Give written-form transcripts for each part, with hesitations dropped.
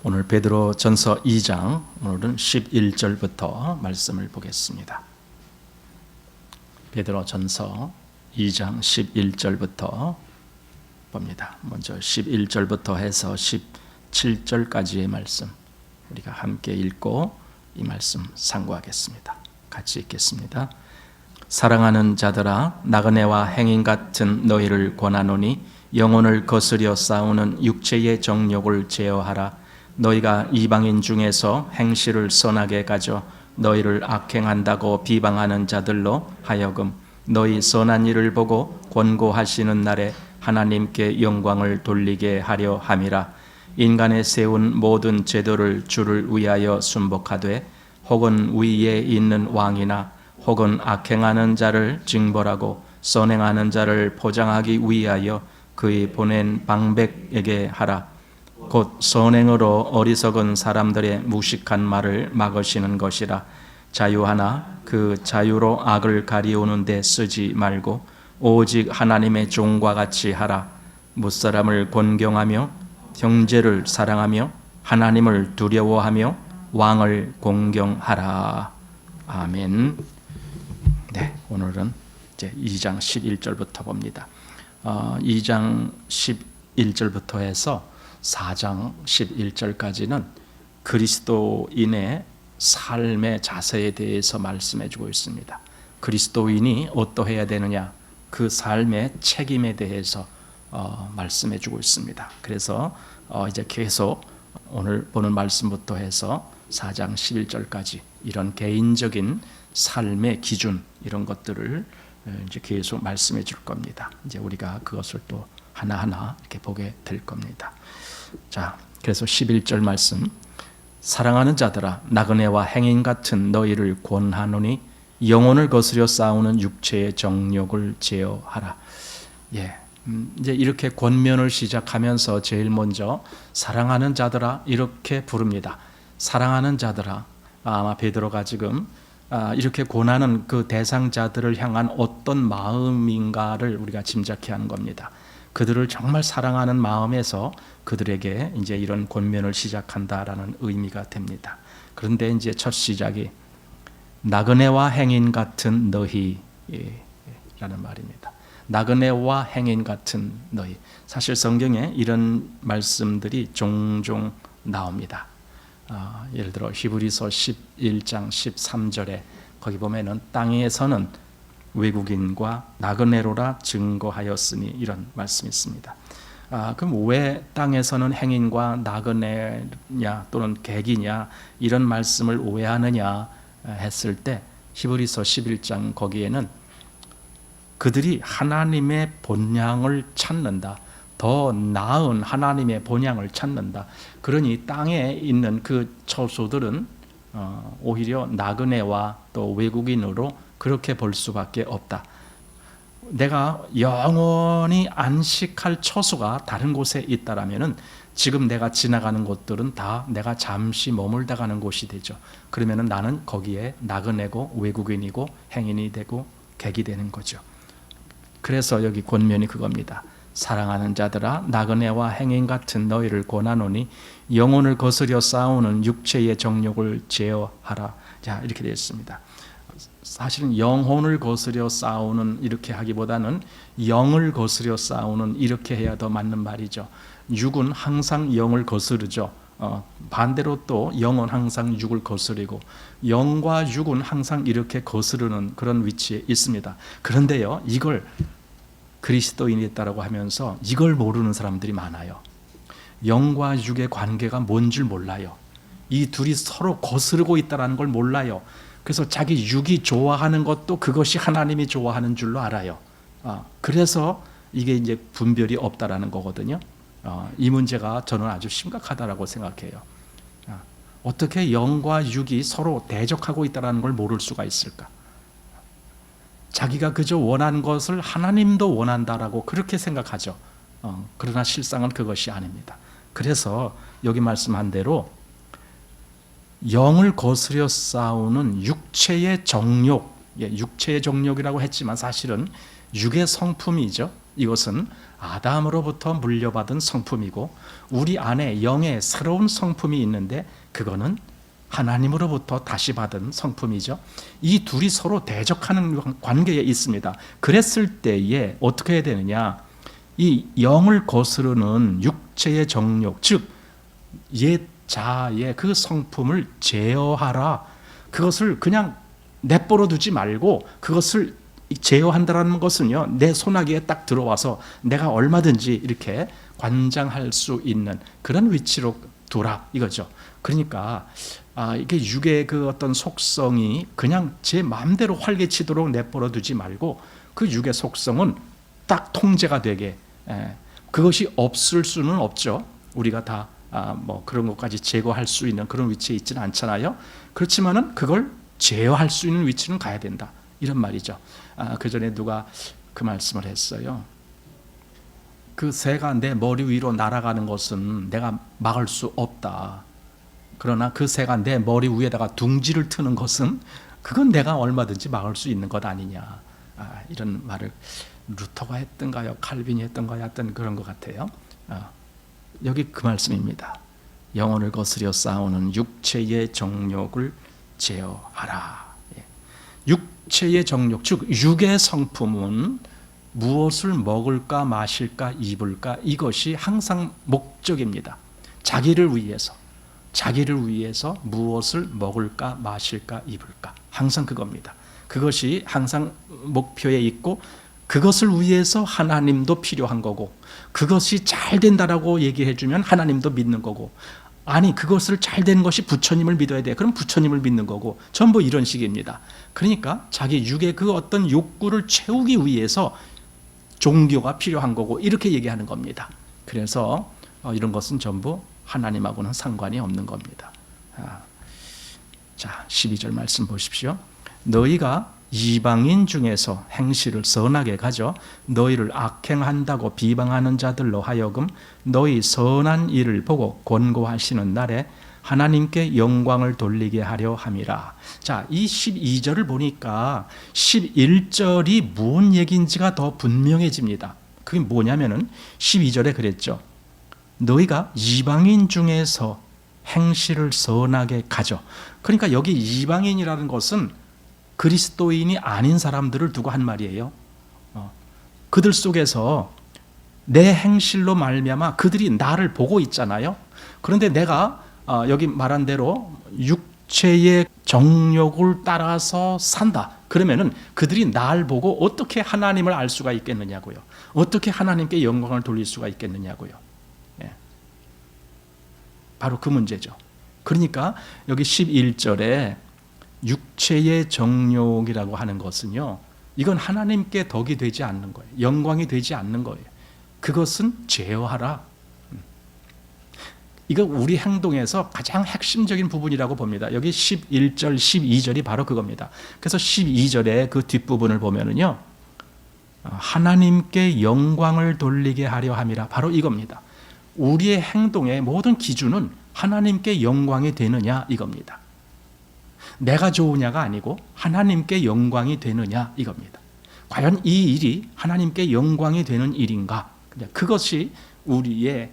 오늘 베드로 전서 2장, 오늘은 11절부터 말씀을 보겠습니다. 베드로 전서 2장 11절부터 봅니다. 먼저 11절부터 해서 17절까지의 말씀 우리가 함께 읽고 이 말씀 상고하겠습니다. 같이 읽겠습니다. 사랑하는 자들아, 나그네와 행인 같은 너희를 권하노니 영혼을 거스려 싸우는 육체의 정욕을 제어하라. 너희가 이방인 중에서 행실을 선하게 가져 너희를 악행한다고 비방하는 자들로 하여금 너희 선한 일을 보고 권고하시는 날에 하나님께 영광을 돌리게 하려 함이라. 인간의 세운 모든 제도를 주를 위하여 순복하되 혹은 위에 있는 왕이나 혹은 악행하는 자를 징벌하고 선행하는 자를 보장하기 위하여 그의 보낸 방백에게 하라. 곧 선행으로 어리석은 사람들의 무식한 말을 막으시는 것이라. 자유하나 그 자유로 악을 가리우는 데 쓰지 말고 오직 하나님의 종과 같이 하라. 무사람을 존경하며 형제를 사랑하며 하나님을 두려워하며 왕을 공경하라. 아멘. 네, 오늘은 이제 2장 11절부터 봅니다. 2장 11절부터 해서 4장 11절까지는 그리스도인의 삶의 자세에 대해서 말씀해 주고 있습니다. 그리스도인이 어떠해야 되느냐, 그 삶의 책임에 대해서 말씀해 주고 있습니다. 그래서 이제 계속 오늘 보는 말씀부터 해서 4장 11절까지 이런 개인적인 삶의 기준, 이런 것들을 이제 계속 말씀해 줄 겁니다. 이제 우리가 그것을 또 하나하나 이렇게 보게 될 겁니다. 자, 그래서 11절 말씀. 사랑하는 자들아, 나그네와 행인 같은 너희를 권하노니 영혼을 거스려 싸우는 육체의 정욕을 제어하라. 이제 이렇게 권면을 시작하면서 제일 먼저 사랑하는 자들아 이렇게 부릅니다. 사랑하는 자들아. 아마 베드로가 지금 이렇게 권하는 그 대상자들을 향한 어떤 마음인가를 우리가 짐작해 하는 겁니다. 그들을 정말 사랑하는 마음에서 그들에게 이제 이런 권면을 시작한다라는 의미가 됩니다. 그런데 이제 첫 시작이 나그네와 행인 같은 너희라는 말입니다. 나그네와 행인 같은 너희. 사실 성경에 이런 말씀들이 종종 나옵니다. 예를 들어 히브리서 11장 13절에 거기 보면은 땅에서는 외국인과 나그네로라 증거하였으니 이런 말씀이 있습니다. 그럼 왜 땅에서는 행인과 나그네냐 또는 객이냐 이런 말씀을 오해하느냐 했을 때 히브리서 11장 거기에는 그들이 하나님의 본향을 찾는다. 더 나은 하나님의 본향을 찾는다. 그러니 땅에 있는 그 처소들은 오히려 나그네와 또 외국인으로 그렇게 볼 수밖에 없다. 내가 영원히 안식할 처소가 다른 곳에 있다라면은 지금 내가 지나가는 곳들은 다 내가 잠시 머물다 가는 곳이 되죠. 그러면은 나는 거기에 나그네고 외국인이고 행인이 되고 객이 되는 거죠. 그래서 여기 권면이 그겁니다. 사랑하는 자들아, 나그네와 행인 같은 너희를 권하노니 영혼을 거스려 싸우는 육체의 정욕을 제어하라. 자, 이렇게 되어 있습니다. 사실은 영혼을 거스려 싸우는 이렇게 하기보다는 영을 거스려 싸우는 이렇게 해야 더 맞는 말이죠. 육은 항상 영을 거스르죠. 반대로 또 영은 항상 육을 거스르고 영과 육은 항상 이렇게 거스르는 그런 위치에 있습니다. 그런데요, 이걸 그리스도인이었다라고 하면서 이걸 모르는 사람들이 많아요. 영과 육의 관계가 뭔 줄 몰라요. 이 둘이 서로 거스르고 있다는 걸 몰라요. 그래서 자기 육이 좋아하는 것도 그것이 하나님이 좋아하는 줄로 알아요. 그래서 이게 이제 분별이 없다라는 거거든요. 이 문제가 저는 아주 심각하다라고 생각해요. 어떻게 영과 육이 서로 대적하고 있다는 걸 모를 수가 있을까? 자기가 그저 원하는 것을 하나님도 원한다라고 그렇게 생각하죠. 그러나 실상은 그것이 아닙니다. 그래서 여기 말씀한 대로 영을 거스려 싸우는 육체의 정욕, 육체의 정욕이라고 했지만 사실은 육의 성품이죠. 이것은 아담으로부터 물려받은 성품이고 우리 안에 영의 새로운 성품이 있는데 그거는 하나님으로부터 다시 받은 성품이죠. 이 둘이 서로 대적하는 관계에 있습니다. 그랬을 때에 어떻게 해야 되느냐? 이 영을 거스르는 육체의 정욕, 즉 옛 자아의 그 성품을 제어하라. 그것을 그냥 내버려 두지 말고 그것을 제어한다는 것은요, 내 손아귀에 딱 들어와서 내가 얼마든지 이렇게 관장할 수 있는 그런 위치로 두라 이거죠. 그러니까 이게 육의 그 어떤 속성이 그냥 제 마음대로 활개치도록 내버려 두지 말고 그 육의 속성은 딱 통제가 되게, 그것이 없을 수는 없죠. 우리가 다 뭐 그런 것까지 제거할 수 있는 그런 위치에 있지는 않잖아요. 그렇지만은 그걸 제어할 수 있는 위치는 가야 된다 이런 말이죠. 그 전에 누가 그 말씀을 했어요. 그 새가 내 머리 위로 날아가는 것은 내가 막을 수 없다. 그러나 그 새가 내 머리 위에다가 둥지를 트는 것은 그건 내가 얼마든지 막을 수 있는 것 아니냐. 이런 말을 루터가 했던가요? 칼빈이 했던가요? 하여튼 그런 것 같아요. 여기 그 말씀입니다. 영혼을 거스려 싸우는 육체의 정욕을 제어하라. 육체의 정욕, 즉 육의 성품은 무엇을 먹을까 마실까 입을까 이것이 항상 목적입니다. 자기를 위해서 무엇을 먹을까 마실까 입을까 항상 그겁니다. 그것이 항상 목표에 있고 그것을 위해서 하나님도 필요한 거고 그것이 잘 된다라고 얘기해 주면 하나님도 믿는 거고 아니 그것을 잘 되는 것이 부처님을 믿어야 돼. 그럼 부처님을 믿는 거고 전부 이런 식입니다. 그러니까 자기 육의 그 어떤 욕구를 채우기 위해서 종교가 필요한 거고 이렇게 얘기하는 겁니다. 그래서 이런 것은 전부 하나님하고는 상관이 없는 겁니다. 자, 12절 말씀 보십시오. 너희가 이방인 중에서 행실을 선하게 가져 너희를 악행한다고 비방하는 자들로 하여금 너희 선한 일을 보고 권고하시는 날에 하나님께 영광을 돌리게 하려 함이라. 자, 이 12절을 보니까 11절이 무슨 얘기인지가 더 분명해집니다. 그게 뭐냐면은 12절에 그랬죠. 너희가 이방인 중에서 행실을 선하게 가져. 그러니까 여기 이방인이라는 것은 그리스도인이 아닌 사람들을 두고 한 말이에요. 그들 속에서 내 행실로 말미암아 그들이 나를 보고 있잖아요. 그런데 내가 여기 말한 대로 육체의 정욕을 따라서 산다. 그러면은 그들이 날 보고 어떻게 하나님을 알 수가 있겠느냐고요. 어떻게 하나님께 영광을 돌릴 수가 있겠느냐고요. 바로 그 문제죠. 그러니까 여기 11절에 육체의 정욕이라고 하는 것은요, 이건 하나님께 덕이 되지 않는 거예요. 영광이 되지 않는 거예요. 그것은 제어하라. 이거 우리 행동에서 가장 핵심적인 부분이라고 봅니다. 여기 11절, 12절이 바로 그겁니다. 그래서 12절의 그 뒷부분을 보면은요, 하나님께 영광을 돌리게 하려 함이라. 바로 이겁니다. 우리의 행동의 모든 기준은 하나님께 영광이 되느냐 이겁니다. 내가 좋으냐가 아니고 하나님께 영광이 되느냐 이겁니다. 과연 이 일이 하나님께 영광이 되는 일인가? 그것이 우리의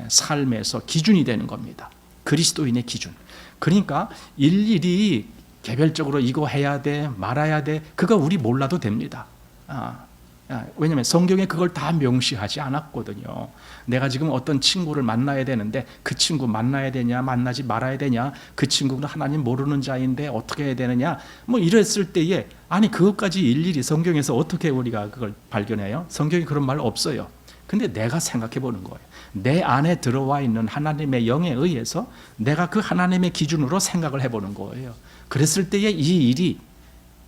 삶에서 기준이 되는 겁니다. 그리스도인의 기준. 그러니까 일일이 개별적으로 이거 해야 돼 말아야 돼 그거 우리 몰라도 됩니다. 왜냐하면 성경에 그걸 다 명시하지 않았거든요. 내가 지금 어떤 친구를 만나야 되는데 그 친구 만나야 되냐 만나지 말아야 되냐, 그 친구는 하나님 모르는 자인데 어떻게 해야 되느냐, 뭐 이랬을 때에 아니 그것까지 일일이 성경에서 어떻게 우리가 그걸 발견해요? 성경에 그런 말 없어요. 근데 내가 생각해 보는 거예요. 내 안에 들어와 있는 하나님의 영에 의해서 내가 그 하나님의 기준으로 생각을 해보는 거예요. 그랬을 때에 이 일이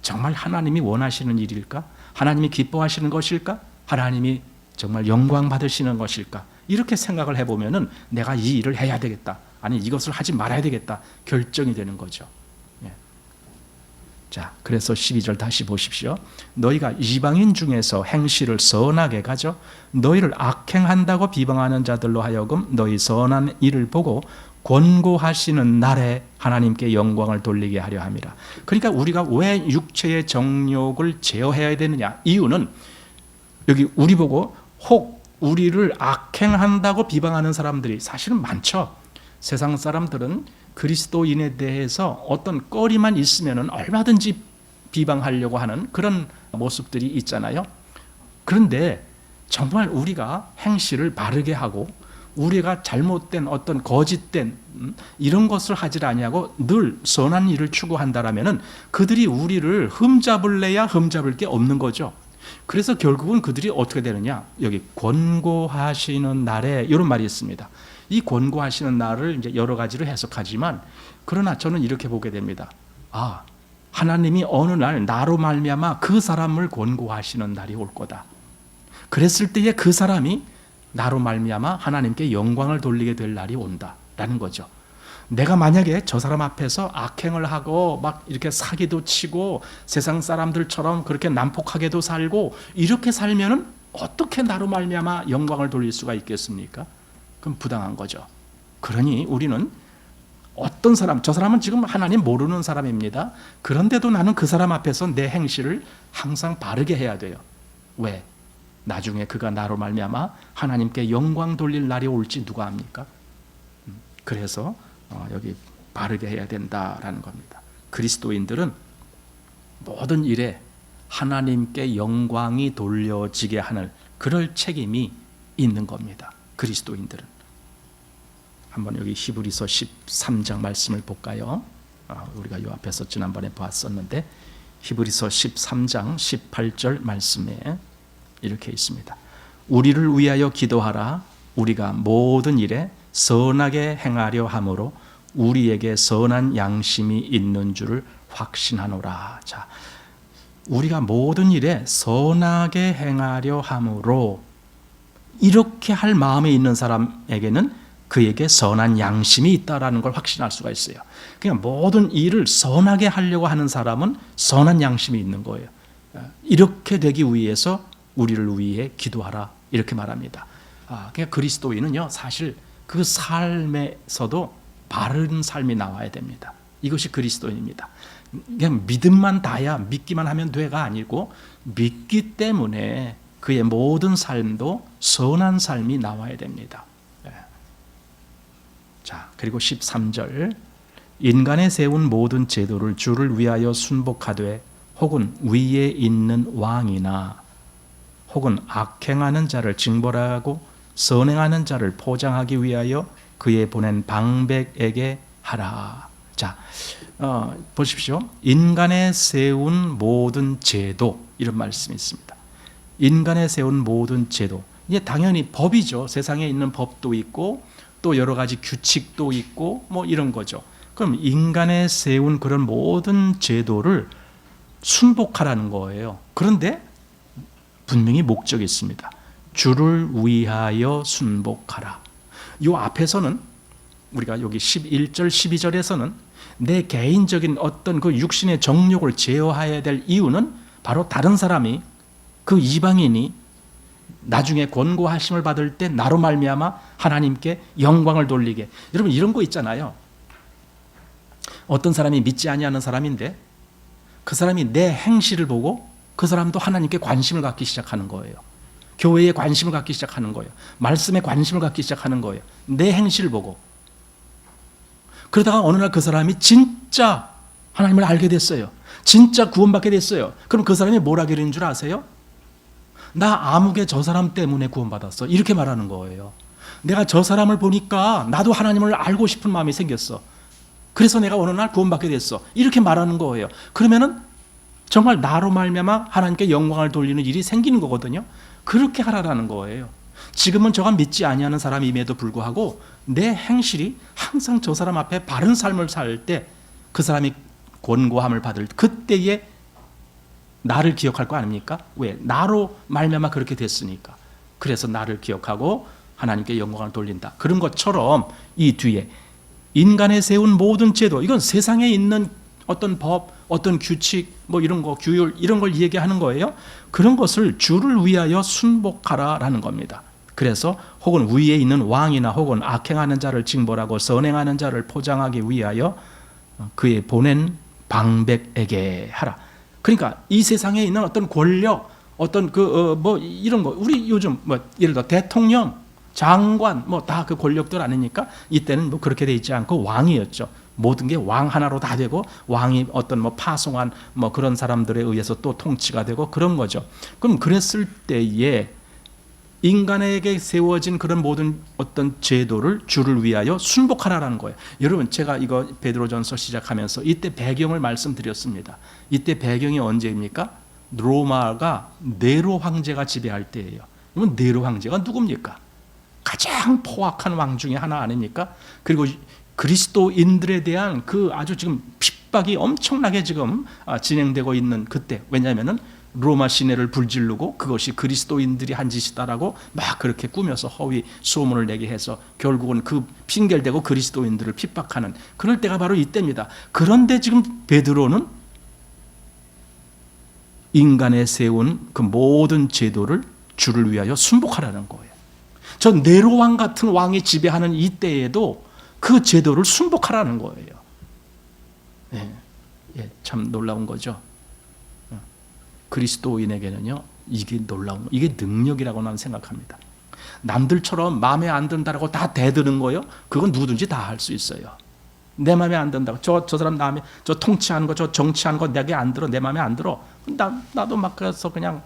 정말 하나님이 원하시는 일일까? 하나님이 기뻐하시는 것일까? 하나님이 정말 영광 받으시는 것일까? 이렇게 생각을 해보면은 내가 이 일을 해야 되겠다. 아니 이것을 하지 말아야 되겠다. 결정이 되는 거죠. 자, 그래서 12절 다시 보십시오. 너희가 이방인 중에서 행실을 선하게 가져 너희를 악행한다고 비방하는 자들로 하여금 너희 선한 일을 보고 권고하시는 날에 하나님께 영광을 돌리게 하려 함이라. 그러니까 우리가 왜 육체의 정욕을 제어해야 되느냐? 이유는 여기 우리 보고 혹 우리를 악행한다고 비방하는 사람들이 사실은 많죠. 세상 사람들은 그리스도인에 대해서 어떤 거리만 있으면 얼마든지 비방하려고 하는 그런 모습들이 있잖아요. 그런데 정말 우리가 행실을 바르게 하고 우리가 잘못된 어떤 거짓된 이런 것을 하지 아니하고 늘 선한 일을 추구한다라면은 그들이 우리를 흠잡을래야 흠잡을 게 없는 거죠. 그래서 결국은 그들이 어떻게 되느냐? 여기 권고하시는 날에 이런 말이 있습니다. 이 권고하시는 날을 이제 여러 가지로 해석하지만 그러나 저는 이렇게 보게 됩니다. 하나님이 어느 날 나로 말미암아 그 사람을 권고하시는 날이 올 거다. 그랬을 때에 그 사람이 나로 말미암아 하나님께 영광을 돌리게 될 날이 온다라는 거죠. 내가 만약에 저 사람 앞에서 악행을 하고 막 이렇게 사기도 치고 세상 사람들처럼 그렇게 난폭하게도 살고 이렇게 살면은 어떻게 나로 말미암아 영광을 돌릴 수가 있겠습니까? 그럼 부당한 거죠. 그러니 우리는 어떤 사람, 저 사람은 지금 하나님 모르는 사람입니다. 그런데도 나는 그 사람 앞에서 내 행실을 항상 바르게 해야 돼요. 왜? 나중에 그가 나로 말미암아 하나님께 영광 돌릴 날이 올지 누가 압니까? 그래서 여기 바르게 해야 된다라는 겁니다. 그리스도인들은 모든 일에 하나님께 영광이 돌려지게 하는 그럴 책임이 있는 겁니다. 그리스도인들은. 한번 여기 히브리서 13장 말씀을 볼까요? 우리가 이 앞에서 지난번에 봤었는데 히브리서 13장 18절 말씀에 이렇게 있습니다. 우리를 위하여 기도하라. 우리가 모든 일에 선하게 행하려 함으로 우리에게 선한 양심이 있는 줄을 확신하노라. 자, 우리가 모든 일에 선하게 행하려 함으로 이렇게 할 마음에 있는 사람에게는 그에게 선한 양심이 있다라는 걸 확신할 수가 있어요. 그냥 모든 일을 선하게 하려고 하는 사람은 선한 양심이 있는 거예요. 이렇게 되기 위해서 우리를 위해 기도하라 이렇게 말합니다. 그러니까 그리스도인은요 사실 그 삶에서도 바른 삶이 나와야 됩니다. 이것이 그리스도인입니다. 그냥 믿음만 다야 믿기만 하면 돼가 아니고 믿기 때문에 그의 모든 삶도 선한 삶이 나와야 됩니다. 자, 그리고 13절 인간에 세운 모든 제도를 주를 위하여 순복하되 혹은 위에 있는 왕이나 혹은 악행하는 자를 징벌하고 선행하는 자를 포장하기 위하여 그의 보낸 방백에게 하라. 자, 보십시오. 인간에 세운 모든 제도 이런 말씀이 있습니다. 인간에 세운 모든 제도. 이게 당연히 법이죠. 세상에 있는 법도 있고 또 여러 가지 규칙도 있고 뭐 이런 거죠. 그럼 인간에 세운 그런 모든 제도를 순복하라는 거예요. 그런데 분명히 목적이 있습니다. 주를 위하여 순복하라. 이 앞에서는 우리가 여기 11절 12절에서는 내 개인적인 어떤 그 육신의 정욕을 제어해야 될 이유는 바로 다른 사람이 그 이방인이 나중에 권고하심을 받을 때 나로 말미암아 하나님께 영광을 돌리게. 여러분 이런 거 있잖아요. 어떤 사람이 믿지 아니하는 사람인데 그 사람이 내 행실을 보고 그 사람도 하나님께 관심을 갖기 시작하는 거예요. 교회에 관심을 갖기 시작하는 거예요. 말씀에 관심을 갖기 시작하는 거예요. 내 행실을 보고. 그러다가 어느 날 그 사람이 진짜 하나님을 알게 됐어요. 진짜 구원받게 됐어요. 그럼 그 사람이 뭘 하게 되는 줄 아세요? 나 아무개 저 사람 때문에 구원받았어. 이렇게 말하는 거예요. 내가 저 사람을 보니까 나도 하나님을 알고 싶은 마음이 생겼어. 그래서 내가 어느 날 구원받게 됐어. 이렇게 말하는 거예요. 그러면은 정말 나로 말미암아 하나님께 영광을 돌리는 일이 생기는 거거든요. 그렇게 하라라는 거예요. 지금은 저가 믿지 아니하는 사람임에도 불구하고 내 행실이 항상 저 사람 앞에 바른 삶을 살 때 그 사람이 권고함을 받을 그때에 나를 기억할 거 아닙니까? 왜? 나로 말미암아 그렇게 됐으니까. 그래서 나를 기억하고 하나님께 영광을 돌린다. 그런 것처럼 이 뒤에 인간에 세운 모든 제도, 이건 세상에 있는 어떤 법, 어떤 규칙, 뭐 이런 거, 규율, 이런 걸 얘기하는 거예요. 그런 것을 주를 위하여 순복하라라는 겁니다. 그래서 혹은 위에 있는 왕이나 혹은 악행하는 자를 징벌하고 선행하는 자를 포장하기 위하여 그의 보낸 방백에게 하라. 그러니까 이 세상에 있는 어떤 권력, 어떤 뭐 이런 거 우리 요즘 뭐 예를 들어 대통령, 장관 뭐 다 그 권력들 아니니까 이때는 뭐 그렇게 돼 있지 않고 왕이었죠. 모든 게 왕 하나로 다 되고 왕이 어떤 뭐 파송한 뭐 그런 사람들에 의해서 또 통치가 되고 그런 거죠. 그럼 그랬을 때에 인간에게 세워진 그런 모든 어떤 제도를 주를 위하여 순복하라라는 거예요. 여러분 제가 이거 베드로전서 시작하면서 이때 배경을 말씀드렸습니다. 이때 배경이 언제입니까? 로마가 네로 황제가 지배할 때예요. 그러면 네로 황제가 누굽니까? 가장 포악한 왕 중에 하나 아닙니까? 그리고 그리스도인들에 대한 그 아주 지금 핍박이 엄청나게 지금 진행되고 있는 그때, 왜냐하면은 로마 시내를 불지르고 그것이 그리스도인들이 한 짓이다라고 막 그렇게 꾸며서 허위 소문을 내게 해서 결국은 그 핑계를 대고 그리스도인들을 핍박하는 그럴 때가 바로 이때입니다. 그런데 지금 베드로는 인간에 세운 그 모든 제도를 주를 위하여 순복하라는 거예요. 저 네로 왕 같은 왕이 지배하는 이때에도 그 제도를 순복하라는 거예요. 참 놀라운 거죠. 그리스도인에게는요, 이게 놀라운, 이게 능력이라고 나는 생각합니다. 남들처럼 마음에 안 든다라고 다 대드는 거요, 그건 누구든지 다 할 수 있어요. 내 마음에 안 든다고, 저 사람 남의, 저 통치하는 거, 저 정치하는 거 내게 안 들어, 내 마음에 안 들어. 나도 막 그래서 그냥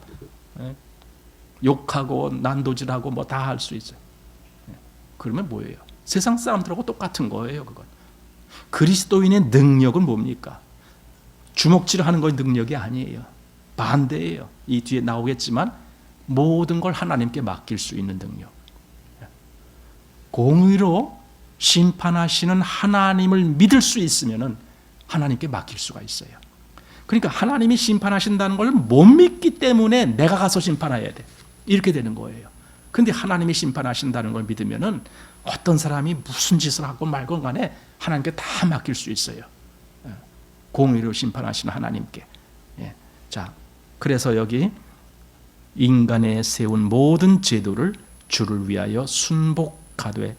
욕하고 난도질하고 뭐 다 할 수 있어요. 그러면 뭐예요? 세상 사람들하고 똑같은 거예요, 그건. 그리스도인의 능력은 뭡니까? 주먹질하는 건 능력이 아니에요. 반대예요. 이 뒤에 나오겠지만 모든 걸 하나님께 맡길 수 있는 능력. 공의로 심판하시는 하나님을 믿을 수 있으면 하나님께 맡길 수가 있어요. 그러니까 하나님이 심판하신다는 걸 못 믿기 때문에 내가 가서 심판해야 돼. 이렇게 되는 거예요. 근데 하나님이 심판하신다는 걸 믿으면은 어떤 사람이 무슨 짓을 하고 말건 간에 하나님께 다 맡길 수 있어요. 공의로 심판하시는 하나님께. 자, 그래서 여기 인간에 세운 모든 제도를 주를 위하여 순복하되,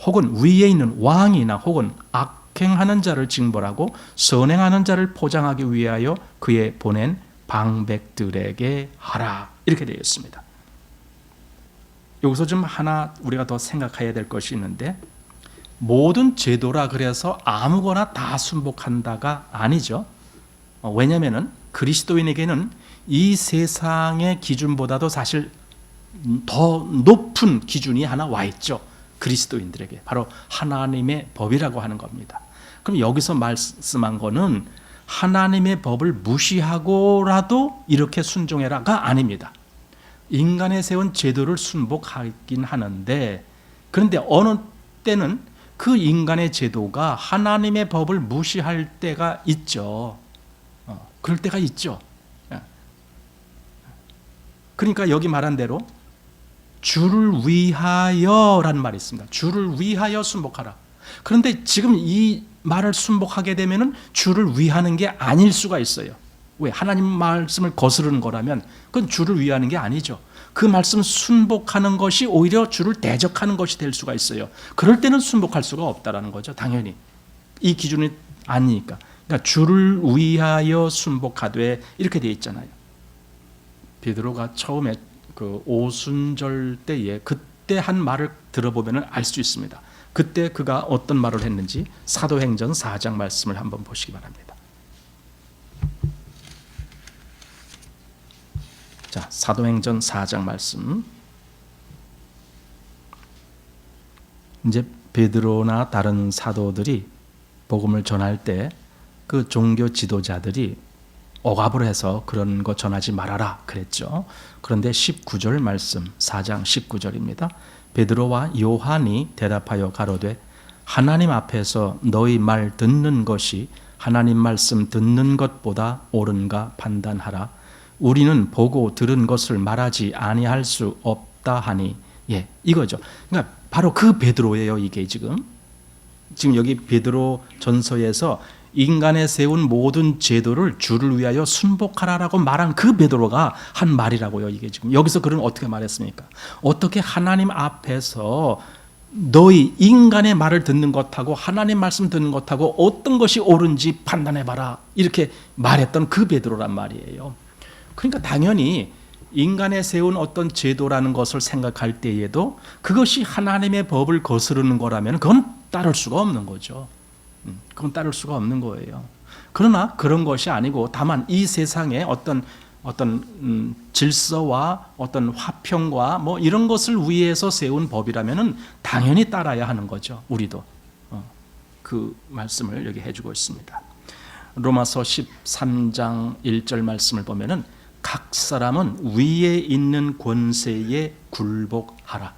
혹은 위에 있는 왕이나 혹은 악행하는 자를 징벌하고 선행하는 자를 포장하기 위하여 그의 보낸 방백들에게 하라. 이렇게 되어 있습니다. 여기서 좀 하나 우리가 더 생각해야 될 것이 있는데, 모든 제도라 그래서 아무거나 다 순복한다가 아니죠. 왜냐하면 그리스도인에게는 이 세상의 기준보다도 사실 더 높은 기준이 하나 와 있죠. 그리스도인들에게 바로 하나님의 법이라고 하는 겁니다. 그럼 여기서 말씀한 거는 하나님의 법을 무시하고라도 이렇게 순종해라가 아닙니다. 인간에 세운 제도를 순복하긴 하는데, 그런데 어느 때는 그 인간의 제도가 하나님의 법을 무시할 때가 있죠. 그럴 때가 있죠. 그러니까 여기 말한 대로 주를 위하여라는 말이 있습니다. 주를 위하여 순복하라. 그런데 지금 이 말을 순복하게 되면은 주를 위하는 게 아닐 수가 있어요. 왜? 하나님 말씀을 거스르는 거라면 그건 주를 위하는 게 아니죠. 그 말씀 순복하는 것이 오히려 주를 대적하는 것이 될 수가 있어요. 그럴 때는 순복할 수가 없다라는 거죠. 당연히 이 기준이 아니니까. 그러니까 주를 위하여 순복하되 이렇게 되어 있잖아요. 베드로가 처음에 그 오순절 때에 그때 한 말을 들어보면 알 수 있습니다. 그때 그가 어떤 말을 했는지 사도행전 4장 말씀을 한번 보시기 바랍니다. 자, 사도행전 4장 말씀. 이제 베드로나 다른 사도들이 복음을 전할 때 그 종교 지도자들이 억압을 해서 그런 거 전하지 말아라 그랬죠. 그런데 19절 말씀, 4장 19절입니다. 베드로와 요한이 대답하여 가로되 하나님 앞에서 너희 말 듣는 것이 하나님 말씀 듣는 것보다 옳은가 판단하라. 우리는 보고 들은 것을 말하지 아니할 수 없다 하니, 이거죠. 그러니까 바로 그 베드로예요. 이게 지금 여기 베드로 전서에서 인간에 세운 모든 제도를 주를 위하여 순복하라라고 말한 그 베드로가 한 말이라고요. 이게 지금 여기서 그는 어떻게 말했습니까? 어떻게 하나님 앞에서 너희 인간의 말을 듣는 것하고 하나님 말씀 듣는 것하고 어떤 것이 옳은지 판단해봐라 이렇게 말했던 그 베드로란 말이에요. 그러니까 당연히 인간에 세운 어떤 제도라는 것을 생각할 때에도 그것이 하나님의 법을 거스르는 거라면 그건 따를 수가 없는 거죠. 그건 따를 수가 없는 거예요. 그러나 그런 것이 아니고 다만 이 세상에 어떤 질서와 어떤 화평과 뭐 이런 것을 위해서 세운 법이라면은 당연히 따라야 하는 거죠. 우리도 그 말씀을 여기 해주고 있습니다. 로마서 13장 1절 말씀을 보면은 각 사람은 위에 있는 권세에 굴복하라.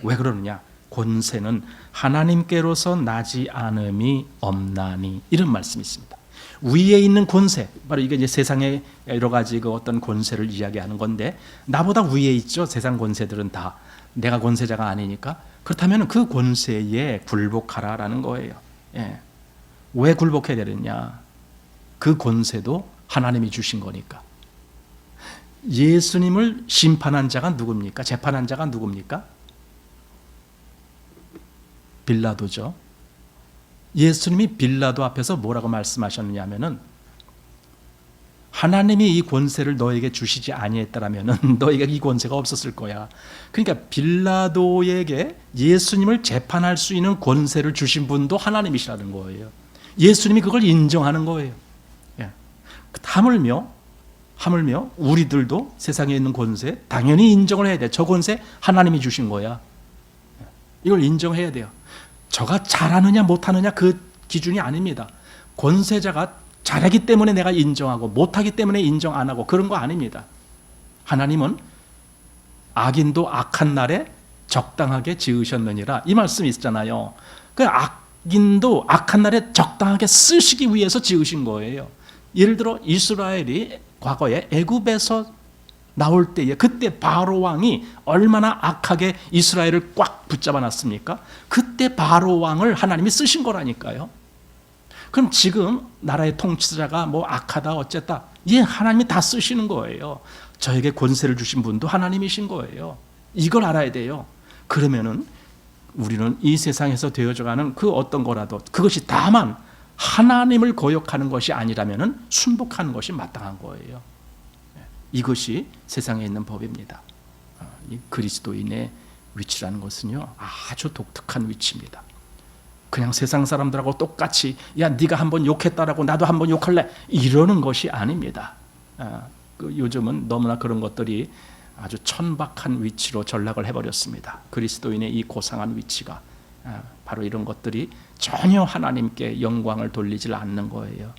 왜 그러느냐? 권세는 하나님께로서 나지 않음이 없나니, 이런 말씀이 있습니다. 위에 있는 권세, 바로 이게 이제 세상의 여러 가지 그 어떤 권세를 이야기하는 건데, 나보다 위에 있죠. 세상 권세들은 다. 내가 권세자가 아니니까. 그렇다면 그 권세에 굴복하라라는 거예요. 예. 왜 굴복해야 되느냐? 그 권세도 하나님이 주신 거니까. 예수님을 심판한 자가 누굽니까? 재판한 자가 누굽니까? 빌라도죠. 예수님이 빌라도 앞에서 뭐라고 말씀하셨느냐 하면은, 하나님이 이 권세를 너에게 주시지 아니했더라면은 너에게 이 권세가 없었을 거야. 그러니까 빌라도에게 예수님을 재판할 수 있는 권세를 주신 분도 하나님이시라는 거예요. 예수님이 그걸 인정하는 거예요. 예. 하물며 우리들도 세상에 있는 권세 당연히 인정을 해야 돼. 저 권세 하나님이 주신 거야. 이걸 인정해야 돼요. 저가 잘하느냐 못하느냐 그 기준이 아닙니다. 권세자가 잘하기 때문에 내가 인정하고 못하기 때문에 인정 안 하고 그런 거 아닙니다. 하나님은 악인도 악한 날에 적당하게 지으셨느니라, 이 말씀이 있잖아요. 그 악인도 악한 날에 적당하게 쓰시기 위해서 지으신 거예요. 예를 들어 이스라엘이 과거에 애굽에서 나올 때에 그때 바로 왕이 얼마나 악하게 이스라엘을 꽉 붙잡아 놨습니까? 그때 바로 왕을 하나님이 쓰신 거라니까요. 그럼 지금 나라의 통치자가 뭐 악하다 어쨌다, 예, 하나님이 다 쓰시는 거예요. 저에게 권세를 주신 분도 하나님이신 거예요. 이걸 알아야 돼요. 그러면은 우리는 이 세상에서 되어져가는 그 어떤 거라도 그것이 다만 하나님을 거역하는 것이 아니라면은 순복하는 것이 마땅한 거예요. 이것이 세상에 있는 법입니다. 이 그리스도인의 위치라는 것은요, 아주 독특한 위치입니다. 그냥 세상 사람들하고 똑같이 야 네가 한번 욕했다라고 나도 한번 욕할래 이러는 것이 아닙니다. 요즘은 너무나 그런 것들이 아주 천박한 위치로 전락을 해버렸습니다. 그리스도인의 이 고상한 위치가 바로 이런 것들이 전혀 하나님께 영광을 돌리질 않는 거예요.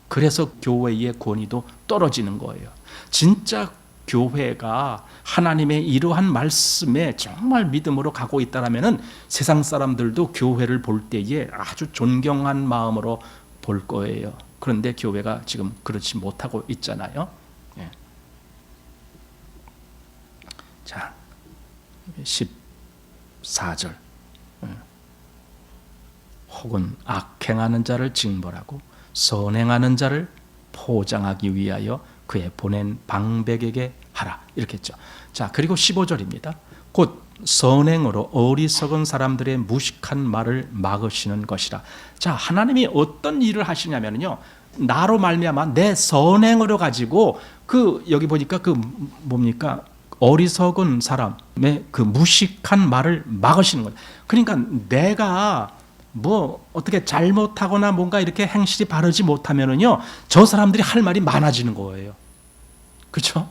그래서 교회의 권위도 떨어지는 거예요. 진짜 교회가 하나님의 이러한 말씀에 정말 믿음으로 가고 있다라면은 세상 사람들도 교회를 볼 때에 아주 존경한 마음으로 볼 거예요. 그런데 교회가 지금 그렇지 못하고 있잖아요. 예. 자, 14절. 혹은 악행하는 자를 징벌하고 선행하는 자를 포장하기 위하여 그의 보낸 방백에게 하라, 이렇게 했죠. 자, 그리고 15절입니다. 곧 선행으로 어리석은 사람들의 무식한 말을 막으시는 것이라. 자, 하나님이 어떤 일을 하시냐면요, 나로 말미암아 내 선행으로 가지고 그 여기 보니까 그 뭡니까? 어리석은 사람의 그 무식한 말을 막으시는 거예요. 그러니까 내가 뭐 어떻게 잘못하거나 뭔가 이렇게 행실이 바르지 못하면은요, 저 사람들이 할 말이 많아지는 거예요. 그렇죠?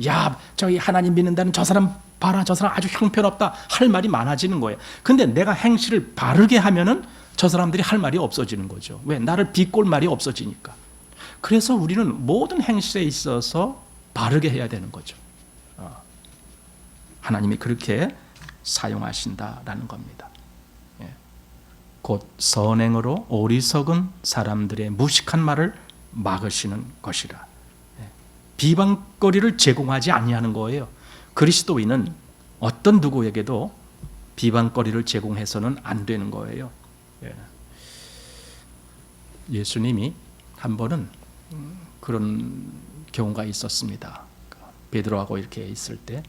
야, 저기 하나님 믿는다는 저 사람 봐라, 저 사람 아주 형편없다, 할 말이 많아지는 거예요. 근데 내가 행실을 바르게 하면은 저 사람들이 할 말이 없어지는 거죠. 왜? 나를 비꼴 말이 없어지니까. 그래서 우리는 모든 행실에 있어서 바르게 해야 되는 거죠. 하나님이 그렇게 사용하신다라는 겁니다. 곧 선행으로 어리석은 사람들의 무식한 말을 막으시는 것이라. 비방거리를 제공하지 아니하는 거예요. 그리스도인은 어떤 누구에게도 비방거리를 제공해서는 안 되는 거예요. 예수님이 한 번은 그런 경우가 있었습니다. 베드로하고 이렇게 있을 때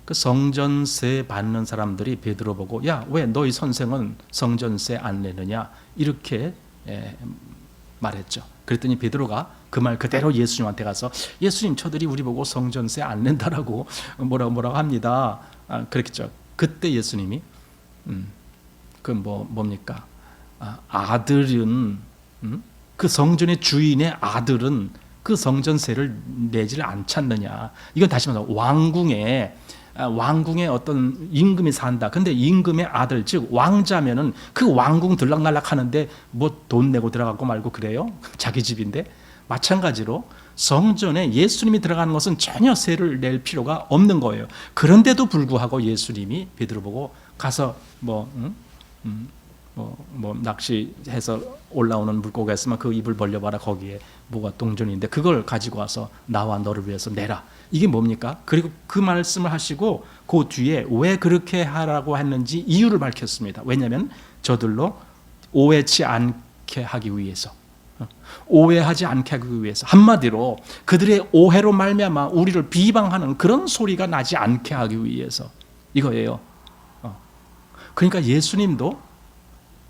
그 성전세 받는 사람들이 베드로 보고 야, 왜 너희 선생은 성전세 안 내느냐, 이렇게 말했죠. 그랬더니 베드로가 그 말 그대로 예수님한테 가서 예수님 저들이 우리 보고 성전세 안 낸다라고 뭐라고 합니다. 그랬겠죠. 그때 예수님이 뭡니까? 아들은 그 성전의 주인의 아들은 그 성전세를 내지를 않잖느냐. 이건 다시 말해서 왕궁에 어떤 임금이 산다. 근데 임금의 아들, 즉 왕자면은 그 왕궁 들락날락 하는데 뭐 돈 내고 들어가고 말고 그래요? 자기 집인데. 마찬가지로 성전에 예수님이 들어가는 것은 전혀 세를 낼 필요가 없는 거예요. 그런데도 불구하고 예수님이 베드로 보고 가서 낚시해서 올라오는 물고기가 있으면 그 입을 벌려봐라. 거기에 뭐가 동전인데 그걸 가지고 와서 나와 너를 위해서 내라. 이게 뭡니까? 그리고 그 말씀을 하시고 그 뒤에 왜 그렇게 하라고 했는지 이유를 밝혔습니다. 왜냐하면 저들로 오해치 않게 하기 위해서, 오해하지 않게 하기 위해서, 한마디로 그들의 오해로 말미암아 우리를 비방하는 그런 소리가 나지 않게 하기 위해서 이거예요. 그러니까 예수님도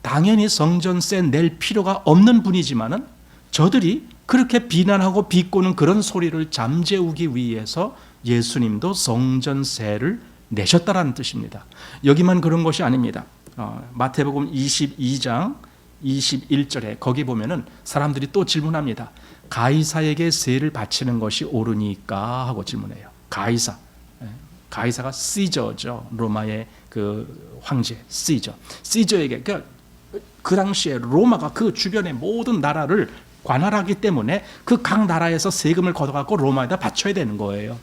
당연히 성전세 낼 필요가 없는 분이지만은 저들이 그렇게 비난하고 비꼬는 그런 소리를 잠재우기 위해서 예수님도 성전세를 내셨다라는 뜻입니다. 여기만 그런 것이 아닙니다. 마태복음 22장 21절에 거기 보면은 사람들이 또 질문합니다. 가이사에게 세를 바치는 것이 옳으니까 하고 질문해요. 가이사가 시저죠. 로마의 그 황제 시저에게, 그러니까 그 당시에 로마가 그 주변의 모든 나라를 관할하기 때문에 그 각 나라에서 세금을 걷어갖고 로마에다 바쳐야 되는 거예요.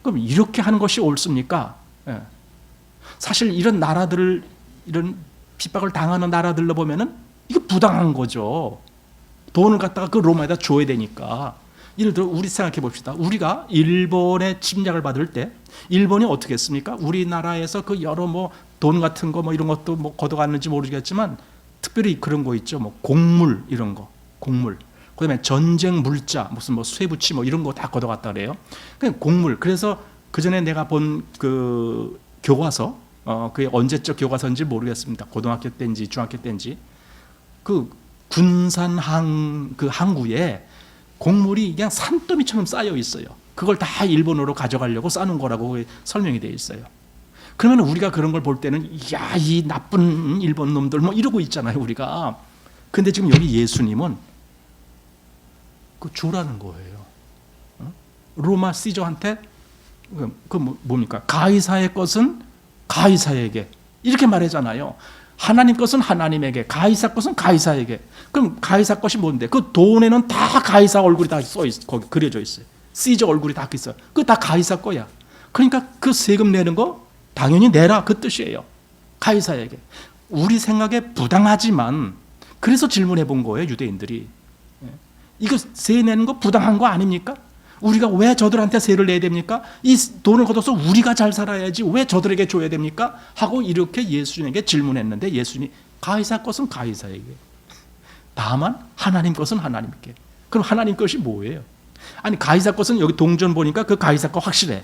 그럼 이렇게 하는 것이 옳습니까? 사실 이런 나라들을, 이런 핍박을 당하는 나라들로 보면은 이게 부당한 거죠. 돈을 갖다가 그 로마에다 줘야 되니까. 예를 들어 우리 생각해 봅시다. 우리가 일본의 침략을 받을 때 일본이 어떻게 했습니까? 우리나라에서 그 여러 돈 같은 거 이런 것도 걷어갔는지 모르겠지만 특별히 그런 거 있죠. 곡물 이런 거, 곡물. 그다음에 전쟁 물자, 무슨 쇠붙이 이런 거 다 걷어갔다 그래요. 그냥 곡물. 그래서 그 전에 내가 본 그 교과서, 그게 언제적 교과서인지 모르겠습니다. 고등학교 때인지 중학교 때인지 그 군산 그 항구에 곡물이 그냥 산더미처럼 쌓여 있어요. 그걸 다 일본으로 가져가려고 싸는 거라고 설명이 되어 있어요. 그러면 우리가 그런 걸 볼 때는 야, 이 나쁜 일본 놈들 이러고 있잖아요, 우리가. 근데 지금 여기 예수님은 그 주라는 거예요. 로마 시저한테 뭡니까? 가이사의 것은 가이사에게 이렇게 말하잖아요. 하나님 것은 하나님에게, 가이사 것은 가이사에게. 그럼 가이사 것이 뭔데? 그 돈에는 다 가이사 얼굴이 다 써 있어, 거기 그려져 있어요. 시저 얼굴이 다 있어요. 그거 다 가이사 거야. 그러니까 그 세금 내는 거 당연히 내라, 그 뜻이에요. 가이사에게. 우리 생각에 부당하지만 그래서 질문해 본 거예요, 유대인들이. 이거 세 내는 거 부당한 거 아닙니까? 우리가 왜 저들한테 세를 내야 됩니까? 이 돈을 걷어서 우리가 잘 살아야지 왜 저들에게 줘야 됩니까? 하고 이렇게 예수님에게 질문했는데 예수님이 가이사 것은 가이사에게, 다만 하나님 것은 하나님께. 그럼 하나님 것이 뭐예요? 아니 가이사 것은 여기 동전 보니까 그 가이사 거 확실해.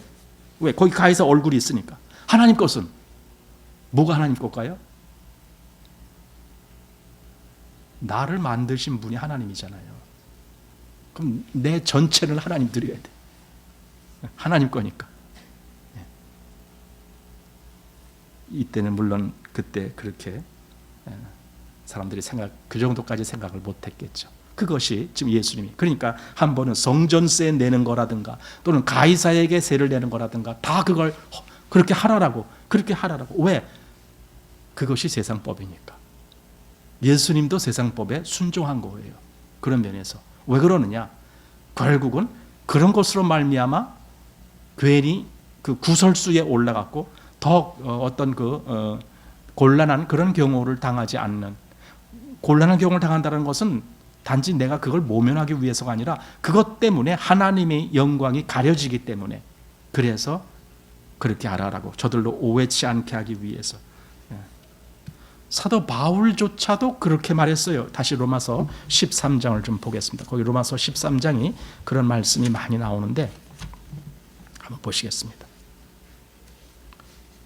왜? 거기 가이사 얼굴이 있으니까. 하나님 것은 뭐가 하나님 것일까요? 나를 만드신 분이 하나님이잖아요. 그럼 내 전체를 하나님 드려야 돼. 하나님 거니까. 이때는 물론 그때 그렇게 사람들이 그 정도까지 생각을 못했겠죠. 그것이 지금 예수님이, 그러니까 한 번은 성전세 내는 거라든가 또는 가이사에게 세를 내는 거라든가 다 그걸 그렇게 하라고. 왜? 그것이 세상법이니까. 예수님도 세상법에 순종한 거예요. 그런 면에서. 왜 그러느냐? 결국은 그런 것으로 말미암아 괜히 그 구설수에 올라갔고 더 어떤 곤란한 그런 경우를 당하지 않는, 곤란한 경우를 당한다는 것은 단지 내가 그걸 모면하기 위해서가 아니라 그것 때문에 하나님의 영광이 가려지기 때문에, 그래서 그렇게 하라라고, 저들로 오해치 않게 하기 위해서. 사도 바울조차도 그렇게 말했어요. 다시 로마서 13장을 좀 보겠습니다. 거기 로마서 13장이 그런 말씀이 많이 나오는데 한번 보시겠습니다.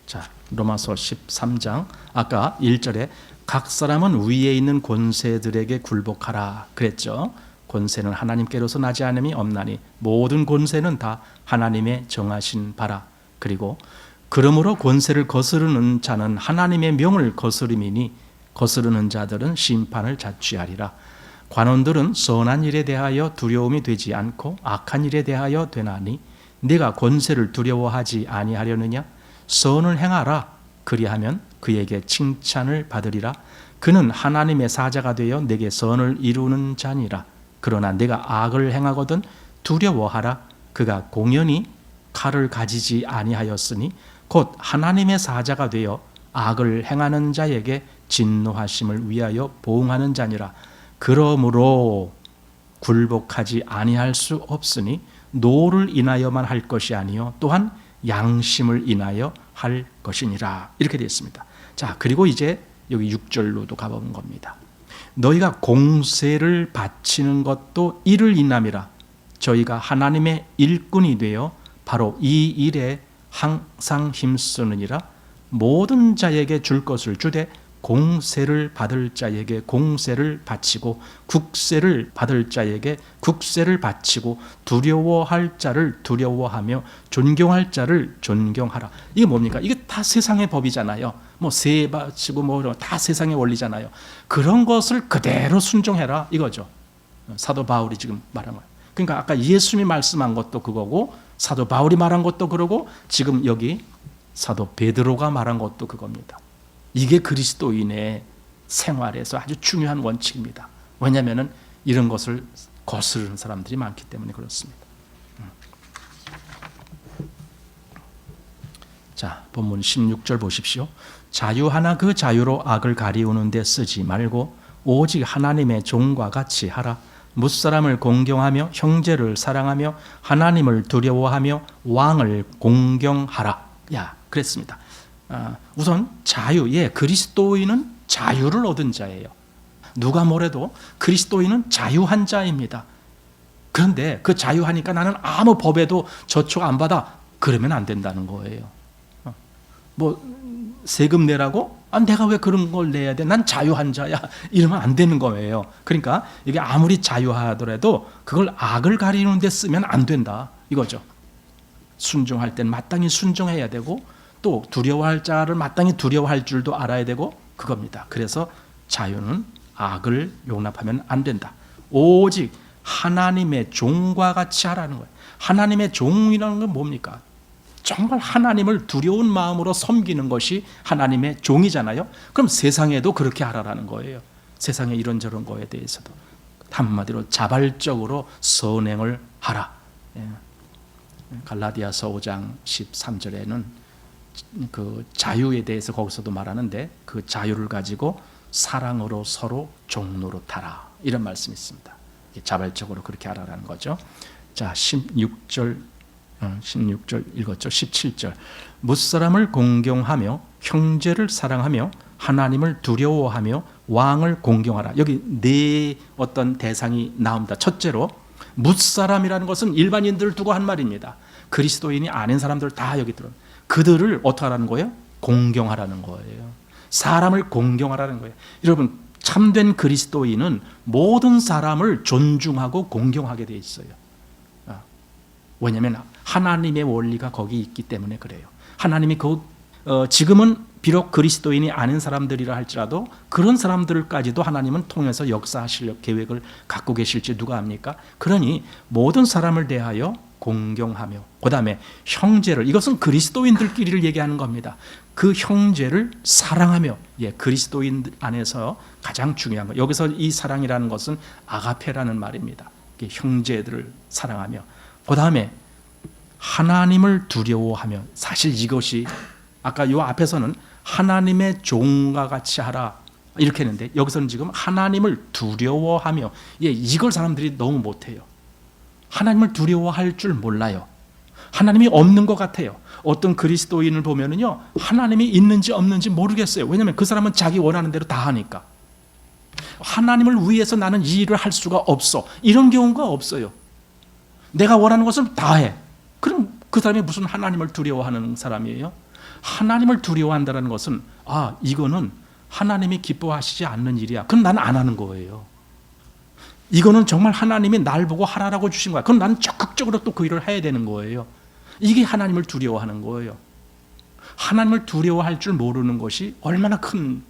자, 로마서 13장 아까 1절에 각 사람은 위에 있는 권세들에게 굴복하라 그랬죠. 권세는 하나님께로서 나지 않음이 없나니 모든 권세는 다 하나님의 정하신 바라. 그리고 그러므로 권세를 거스르는 자는 하나님의 명을 거스름이니 거스르는 자들은 심판을 자취하리라. 관원들은 선한 일에 대하여 두려움이 되지 않고 악한 일에 대하여 되나니 네가 권세를 두려워하지 아니하려느냐? 선을 행하라. 그리하면 그에게 칭찬을 받으리라. 그는 하나님의 사자가 되어 내게 선을 이루는 자니라. 그러나 내가 악을 행하거든 두려워하라. 그가 공연히 칼을 가지지 아니하였으니 곧 하나님의 사자가 되어 악을 행하는 자에게 진노하심을 위하여 보응하는 자니라. 그러므로 굴복하지 아니할 수 없으니 노를 인하여만 할 것이 아니요 또한 양심을 인하여 할 것이니라. 이렇게 되어 있습니다. 자, 그리고 이제 여기 6절로도 가본 겁니다. 너희가 공세를 바치는 것도 이를 인함이라. 저희가 하나님의 일꾼이 되어 바로 이 일에 항상 힘쓰느니라. 모든 자에게 줄 것을 주되 공세를 받을 자에게 공세를 바치고 국세를 받을 자에게 국세를 바치고 두려워할 자를 두려워하며 존경할 자를 존경하라. 이게 뭡니까? 이게 다 세상의 법이잖아요. 뭐 세 바치고 뭐 다 세상의 원리잖아요. 그런 것을 그대로 순종해라 이거죠. 사도 바울이 지금 말한 거예요. 그러니까 아까 예수님이 말씀한 것도 그거고 사도 바울이 말한 것도 그러고 지금 여기 사도 베드로가 말한 것도 그겁니다. 이게 그리스도인의 생활에서 아주 중요한 원칙입니다. 왜냐하면 이런 것을 거스르는 사람들이 많기 때문에 그렇습니다. 자, 본문 16절 보십시오. 자유하나 그 자유로 악을 가리우는 데 쓰지 말고 오직 하나님의 종과 같이 하라. 무사람을 공경하며 형제를 사랑하며 하나님을 두려워하며 왕을 공경하라. 야, 그랬습니다. 우선 자유, 그리스도인은 자유를 얻은 자예요. 누가 뭐래도 그리스도인은 자유한 자입니다. 그런데 그 자유하니까 나는 아무 법에도 저촉 안 받아. 그러면 안 된다는 거예요. 뭐 세금 내라고? 내가 왜 그런 걸 내야 돼? 난 자유한 자야. 이러면 안 되는 거예요. 그러니까 이게 아무리 자유하더라도 그걸 악을 가리는 데 쓰면 안 된다. 이거죠. 순종할 땐 마땅히 순종해야 되고 또 두려워할 자를 마땅히 두려워할 줄도 알아야 되고 그겁니다. 그래서 자유는 악을 용납하면 안 된다. 오직 하나님의 종과 같이 하라는 거예요. 하나님의 종이라는 건 뭡니까? 정말 하나님을 두려운 마음으로 섬기는 것이 하나님의 종이잖아요. 그럼 세상에도 그렇게 하라는 거예요. 세상에 이런저런 거에 대해서도 한마디로 자발적으로 선행을 하라. 갈라디아서 5장 13절에는 그 자유에 대해서 거기서도 말하는데 그 자유를 가지고 사랑으로 서로 종노릇하라 이런 말씀이 있습니다. 자발적으로 그렇게 하라는 거죠. 자, 16절 읽었죠. 17절 무사람을 공경하며 형제를 사랑하며 하나님을 두려워하며 왕을 공경하라. 여기 네 어떤 대상이 나옵니다. 첫째로 무사람이라는 것은 일반인들을 두고 한 말입니다. 그리스도인이 아닌 사람들 다 여기 들어. 그들을 어떻게 하라는 거예요? 공경하라는 거예요. 사람을 공경하라는 거예요. 여러분, 참된 그리스도인은 모든 사람을 존중하고 공경하게 돼 있어요. 왜냐하면 하나님의 원리가 거기 있기 때문에 그래요. 하나님이 지금은 비록 그리스도인이 아닌 사람들이라 할지라도 그런 사람들까지도 하나님은 통해서 역사하실 계획을 갖고 계실지 누가 압니까? 그러니 모든 사람을 대하여 공경하며 그 다음에 형제를, 이것은 그리스도인들끼리를 얘기하는 겁니다. 그 형제를 사랑하며, 그리스도인 안에서 가장 중요한 거. 여기서 이 사랑이라는 것은 아가페라는 말입니다. 형제들을 사랑하며 그 다음에 하나님을 두려워하며, 사실 이것이 아까 요 앞에서는 하나님의 종과 같이 하라 이렇게 했는데 여기서는 지금 하나님을 두려워하며, 이걸 사람들이 너무 못해요. 하나님을 두려워할 줄 몰라요. 하나님이 없는 것 같아요. 어떤 그리스도인을 보면은요, 하나님이 있는지 없는지 모르겠어요. 왜냐하면 그 사람은 자기 원하는 대로 다 하니까. 하나님을 위해서 나는 이 일을 할 수가 없어, 이런 경우가 없어요. 내가 원하는 것을 다 해. 그럼 그 사람이 무슨 하나님을 두려워하는 사람이에요? 하나님을 두려워한다는 것은 이거는 하나님이 기뻐하시지 않는 일이야. 그럼 나는 안 하는 거예요. 이거는 정말 하나님이 날 보고 하라라고 주신 거야. 그럼 나는 적극적으로 또 그 일을 해야 되는 거예요. 이게 하나님을 두려워하는 거예요. 하나님을 두려워할 줄 모르는 것이 얼마나 큰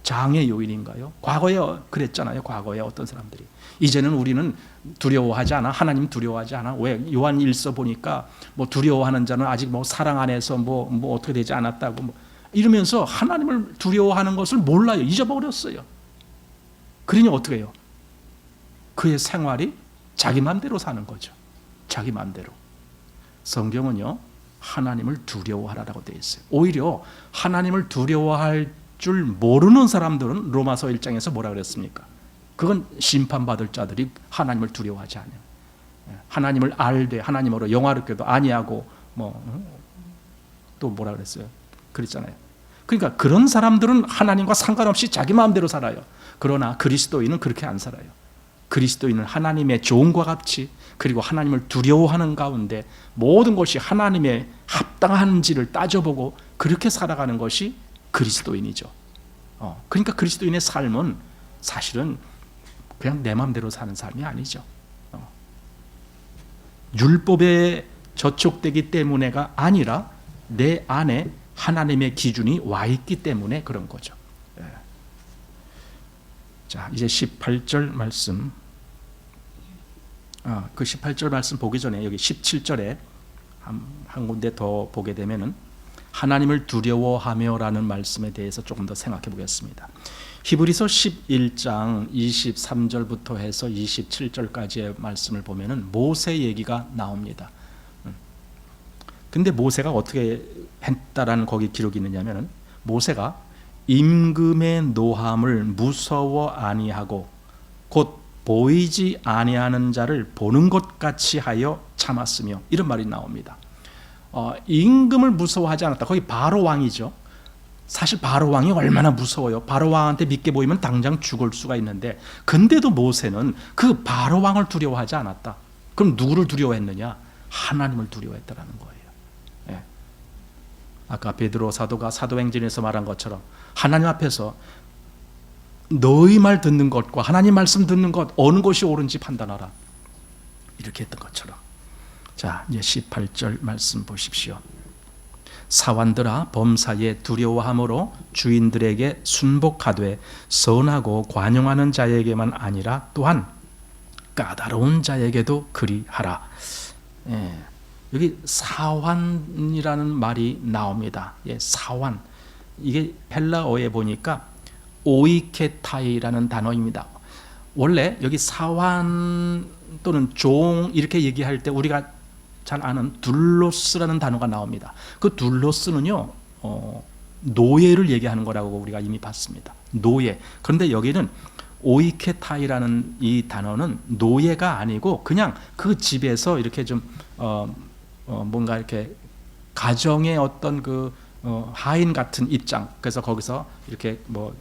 장애 요인인가요? 과거에 그랬잖아요. 과거에 어떤 사람들이. 이제는 우리는 두려워하지 않아. 하나님 두려워하지 않아. 왜? 요한 1서 보니까 뭐 두려워하는 자는 아직 뭐 사랑 안에서 뭐 어떻게 되지 않았다고 뭐 이러면서 하나님을 두려워하는 것을 몰라요. 잊어버렸어요. 그러니 어떻게 해요? 그의 생활이 자기 마음대로 사는 거죠. 자기 마음대로. 성경은요, 하나님을 두려워하라고 되어 있어요. 오히려 하나님을 두려워할 줄 모르는 사람들은 로마서 1장에서 뭐라 그랬습니까? 그건 심판받을 자들이 하나님을 두려워하지 않아요. 하나님을 알되 하나님으로 영화롭게도 아니하고 또 뭐라 그랬어요? 그랬잖아요. 그러니까 그런 사람들은 하나님과 상관없이 자기 마음대로 살아요. 그러나 그리스도인은 그렇게 안 살아요. 그리스도인은 하나님의 종과 같이 그리고 하나님을 두려워하는 가운데 모든 것이 하나님의 합당한지를 따져보고 그렇게 살아가는 것이 그리스도인이죠. 그러니까 그리스도인의 삶은 사실은 그냥 내 마음대로 사는 삶이 아니죠. 율법에 저촉되기 때문에가 아니라 내 안에 하나님의 기준이 와 있기 때문에 그런 거죠. 자, 이제 18절 말씀. 그 18절 말씀 보기 전에 여기 17절에 한 군데 더 보게 되면은 하나님을 두려워하며라는 말씀에 대해서 조금 더 생각해 보겠습니다. 히브리서 11장 23절부터 해서 27절까지의 말씀을 보면은 모세 얘기가 나옵니다. 근데 모세가 어떻게 했다라는 거기 기록이 있느냐면은 모세가 임금의 노함을 무서워 아니하고 곧 보이지 아니하는 자를 보는 것 같이 하여 참았으며 이런 말이 나옵니다. 임금을 무서워하지 않았다. 거기 바로 왕이죠. 사실 바로 왕이 얼마나 무서워요. 바로 왕한테 믿게 보이면 당장 죽을 수가 있는데 근데도 모세는 그 바로 왕을 두려워하지 않았다. 그럼 누구를 두려워했느냐? 하나님을 두려워했다라는 거예요. 예. 아까 베드로 사도가 사도행전에서 말한 것처럼 하나님 앞에서 너희 말 듣는 것과 하나님 말씀 듣는 것 어느 것이 옳은지 판단하라. 이렇게 했던 것처럼. 자, 이제 18절 말씀 보십시오. 사환들아 범사에 두려워함으로 주인들에게 순복하되 선하고 관용하는 자에게만 아니라 또한 까다로운 자에게도 그리하라. 예, 여기 사환이라는 말이 나옵니다. 예, 사환. 이게 헬라어에 보니까 오이케타이라는 단어입니다. 원래 여기 사환 또는 종 이렇게 얘기할 때 우리가 잘 아는 둘로스라는 단어가 나옵니다. 그 둘로스는요 노예를 얘기하는 거라고 우리가 이미 봤습니다. 노예. 그런데 여기는 오이케타이라는 이 단어는 노예가 아니고 그냥 그 집에서 이렇게 좀 뭔가 이렇게 가정의 어떤 그 하인 같은 입장. 그래서 거기서 이렇게 뭐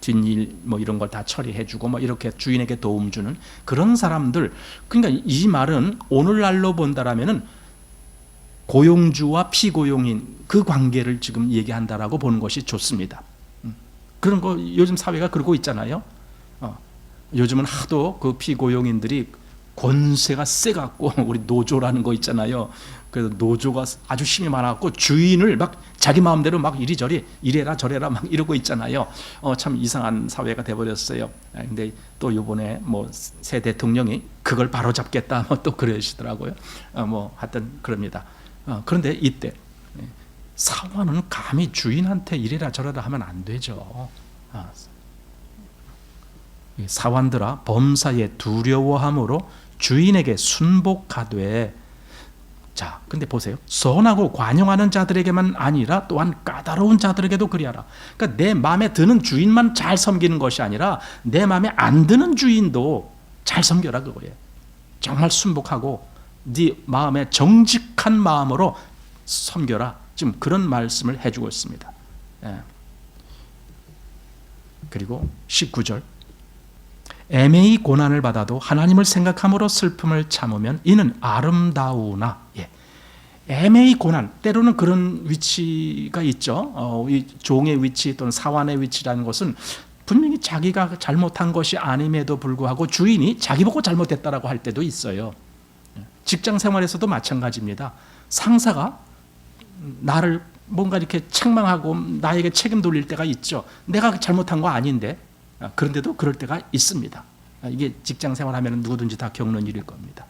뒷일 뭐 이런 걸 다 처리해주고 뭐 이렇게 주인에게 도움 주는 그런 사람들. 그러니까 이 말은 오늘날로 본다라면은 고용주와 피고용인 그 관계를 지금 얘기한다라고 보는 것이 좋습니다. 그런 거 요즘 사회가 그러고 있잖아요. 요즘은 하도 그 피고용인들이 권세가 세갖고 우리 노조라는 거 있잖아요. 그래서 노조가 아주 힘이 많았고 주인을 막 자기 마음대로 막 이리저리 이래라 저래라 막 이러고 있잖아요. 참 이상한 사회가 돼버렸어요. 근데 또 이번에 뭐 새 대통령이 그걸 바로잡겠다 뭐 또 그러시더라고요. 뭐 하여튼 그럽니다. 그런데 이때 사환은 감히 주인한테 이래라 저래라 하면 안 되죠. 사환들아 범사에 두려워함으로 주인에게 순복하되. 자, 근데 보세요. 선하고 관용하는 자들에게만 아니라 또한 까다로운 자들에게도 그리하라. 그러니까 내 마음에 드는 주인만 잘 섬기는 것이 아니라 내 마음에 안 드는 주인도 잘 섬겨라 그거예요. 정말 순복하고 네 마음에 정직한 마음으로 섬겨라. 지금 그런 말씀을 해주고 있습니다. 예. 그리고 19절. 애매히 고난을 받아도 하나님을 생각함으로 슬픔을 참으면 이는 아름다우나. 예. 애매히 고난, 때로는 그런 위치가 있죠. 이 종의 위치 또는 사환의 위치라는 것은 분명히 자기가 잘못한 것이 아님에도 불구하고 주인이 자기 보고 잘못했다라고 할 때도 있어요. 직장 생활에서도 마찬가지입니다. 상사가 나를 뭔가 이렇게 책망하고 나에게 책임 돌릴 때가 있죠. 내가 잘못한 거 아닌데. 그런데도 그럴 때가 있습니다. 이게 직장 생활하면 누구든지 다 겪는 일일 겁니다.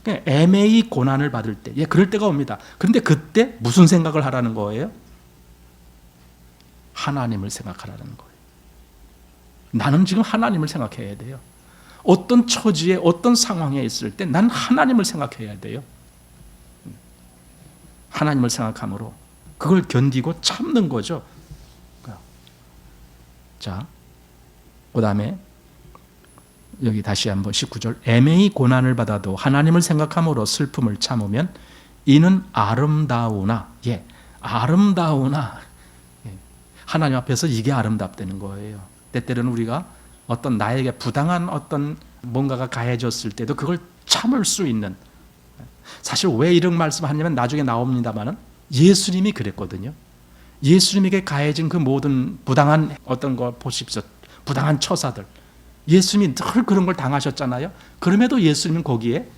애매히 고난을 받을 때, 그럴 때가 옵니다. 그런데 그때 무슨 생각을 하라는 거예요? 하나님을 생각하라는 거예요. 나는 지금 하나님을 생각해야 돼요. 어떤 처지에 어떤 상황에 있을 때 난 하나님을 생각해야 돼요. 하나님을 생각함으로 그걸 견디고 참는 거죠. 자, 그 다음에 여기 다시 한번 19절, 애매히 고난을 받아도 하나님을 생각함으로 슬픔을 참으면 이는 아름다우나, 아름다우나, 하나님 앞에서 이게 아름답다는 거예요. 때때로는 우리가 어떤 나에게 부당한 어떤 뭔가가 가해졌을 때도 그걸 참을 수 있는, 사실 왜 이런 말씀을 하냐면 나중에 나옵니다만은 예수님이 그랬거든요. 예수님에게 가해진 그 모든 부당한 어떤 거 보십시오. 부당한 처사들. 예수님이 늘 그런 걸 당하셨잖아요. 그럼에도 예수님은 거기에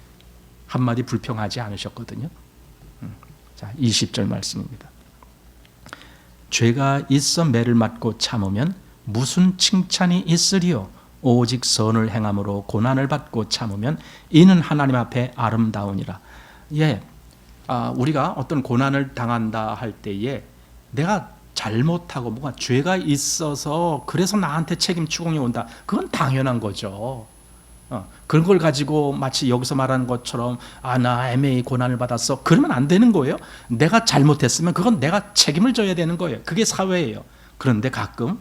한마디 불평하지 않으셨거든요. 자, 20절 말씀입니다. 죄가 있어 매를 맞고 참으면 무슨 칭찬이 있으리요? 오직 선을 행함으로 고난을 받고 참으면 이는 하나님 앞에 아름다우니라. 우리가 어떤 고난을 당한다 할 때에 내가 잘못하고 뭔가 죄가 있어서 그래서 나한테 책임 추궁이 온다. 그건 당연한 거죠. 그런 걸 가지고 마치 여기서 말하는 것처럼 나 애매히 고난을 받았어. 그러면 안 되는 거예요. 내가 잘못했으면 그건 내가 책임을 져야 되는 거예요. 그게 사회예요. 그런데 가끔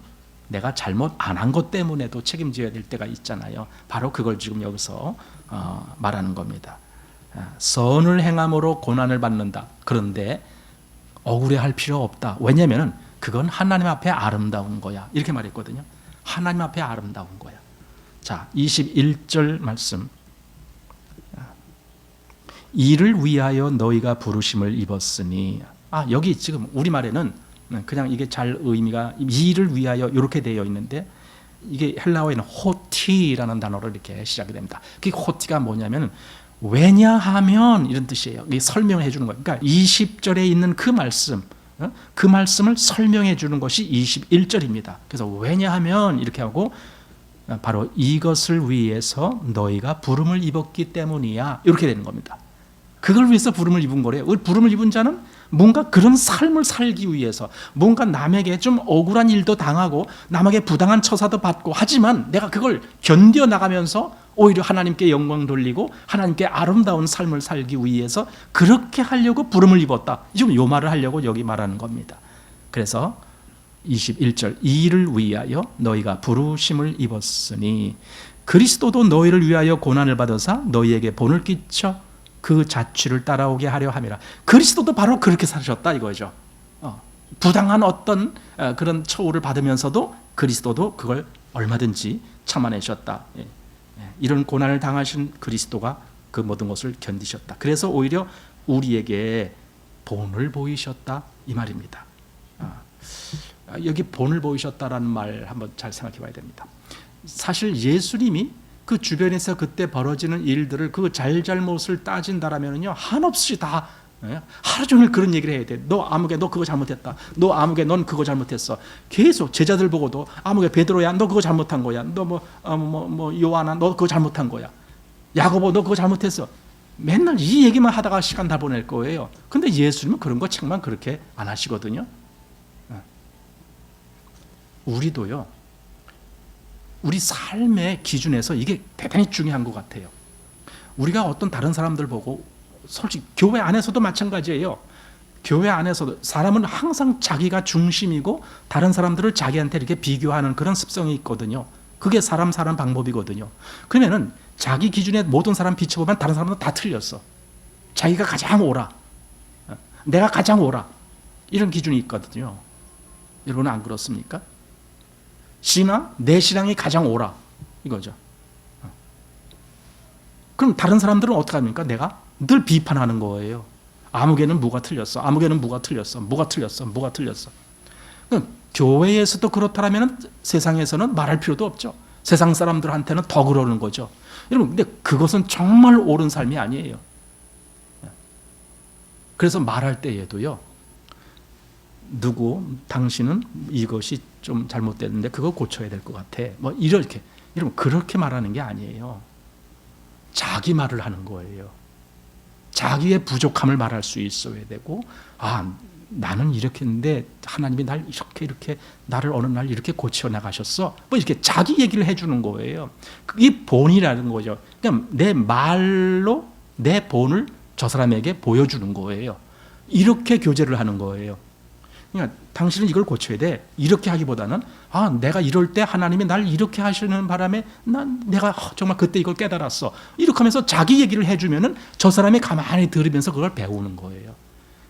내가 잘못 안 한 것 때문에도 책임져야 될 때가 있잖아요. 바로 그걸 지금 여기서 말하는 겁니다. 선을 행함으로 고난을 받는다. 그런데 억울해할 필요 없다. 왜냐하면 그건 하나님 앞에 아름다운 거야. 이렇게 말했거든요. 하나님 앞에 아름다운 거야. 자, 21절 말씀. 이를 위하여 너희가 부르심을 입었으니. 여기 지금 우리말에는 그냥 이게 잘 의미가 이를 위하여 이렇게 되어 있는데 이게 헬라어에는 호티라는 단어로 이렇게 시작이 됩니다. 그 호티가 뭐냐면 왜냐하면 이런 뜻이에요. 이게 설명해 주는 거예요. 그러니까 20절에 있는 그 말씀, 그 말씀을 설명해 주는 것이 21절입니다. 그래서 왜냐하면 이렇게 하고 바로 이것을 위해서 너희가 부름을 입었기 때문이야. 이렇게 되는 겁니다. 그걸 위해서 부름을 입은 거래요. 부름을 입은 자는 뭔가 그런 삶을 살기 위해서 뭔가 남에게 좀 억울한 일도 당하고 남에게 부당한 처사도 받고 하지만 내가 그걸 견뎌나가면서 오히려 하나님께 영광 돌리고 하나님께 아름다운 삶을 살기 위해서 그렇게 하려고 부름을 입었다. 지금 이 말을 하려고 여기 말하는 겁니다. 그래서 21절 이를 위하여 너희가 부르심을 입었으니 그리스도도 너희를 위하여 고난을 받으사 너희에게 본을 끼쳐 그 자취를 따라오게 하려 함이라. 그리스도도 바로 그렇게 사셨다 이거죠. 부당한 어떤 그런 처우를 받으면서도 그리스도도 그걸 얼마든지 참아내셨다. 이런 고난을 당하신 그리스도가 그 모든 것을 견디셨다. 그래서 오히려 우리에게 본을 보이셨다 이 말입니다. 여기 본을 보이셨다라는 말 한번 잘 생각해 봐야 됩니다. 사실 예수님이 그 주변에서 그때 벌어지는 일들을 그 잘잘못을 따진다라면요 한없이 다 하루 종일 그런 얘기를 해야 돼. 너 아무개 너 그거 잘못했다. 너 아무개 넌 그거 잘못했어. 계속 제자들 보고도 아무개 베드로야 너 그거 잘못한 거야. 너 뭐 요한아 너 그거 잘못한 거야. 야고보 너 그거 잘못했어. 맨날 이 얘기만 하다가 시간 다 보낼 거예요. 근데 예수님은 그런 거 책만 그렇게 안 하시거든요. 우리도요. 우리 삶의 기준에서 이게 대단히 중요한 것 같아요. 우리가 어떤 다른 사람들 보고 솔직히 교회 안에서도 마찬가지예요. 교회 안에서도 사람은 항상 자기가 중심이고 다른 사람들을 자기한테 이렇게 비교하는 그런 습성이 있거든요. 그게 사람 사는 방법이거든요. 그러면은 자기 기준에 모든 사람 비춰보면 다른 사람은 다 틀렸어. 자기가 가장 옳아. 내가 가장 옳아. 이런 기준이 있거든요. 여러분은 안 그렇습니까? 신앙, 내 신앙이 가장 옳아 이거죠. 그럼 다른 사람들은 어떻게 합니까? 내가 늘 비판하는 거예요. 아무개는 뭐가 틀렸어. 아무개는 뭐가 틀렸어. 뭐가 틀렸어. 뭐가 틀렸어. 그럼 교회에서도 그렇다면 세상에서는 말할 필요도 없죠. 세상 사람들한테는 더 그러는 거죠. 여러분, 근데 그것은 정말 옳은 삶이 아니에요. 그래서 말할 때에도요, 당신은 이것이 좀 잘못됐는데 그거 고쳐야 될 것 같아. 뭐 이렇게. 여러분, 그렇게 말하는 게 아니에요. 자기 말을 하는 거예요. 자기의 부족함을 말할 수 있어야 되고, 나는 이렇게 했는데 하나님이 날 이렇게 나를 어느 날 이렇게 고쳐 나가셨어. 뭐 이렇게 자기 얘기를 해주는 거예요. 이 본이라는 거죠. 그냥 내 말로 내 본을 저 사람에게 보여주는 거예요. 이렇게 교제를 하는 거예요. 그러니까 당신은 이걸 고쳐야 돼. 이렇게 하기보다는 내가 이럴 때 하나님이 날 이렇게 하시는 바람에 내가 정말 그때 이걸 깨달았어. 이렇게 하면서 자기 얘기를 해주면은 저 사람이 가만히 들으면서 그걸 배우는 거예요.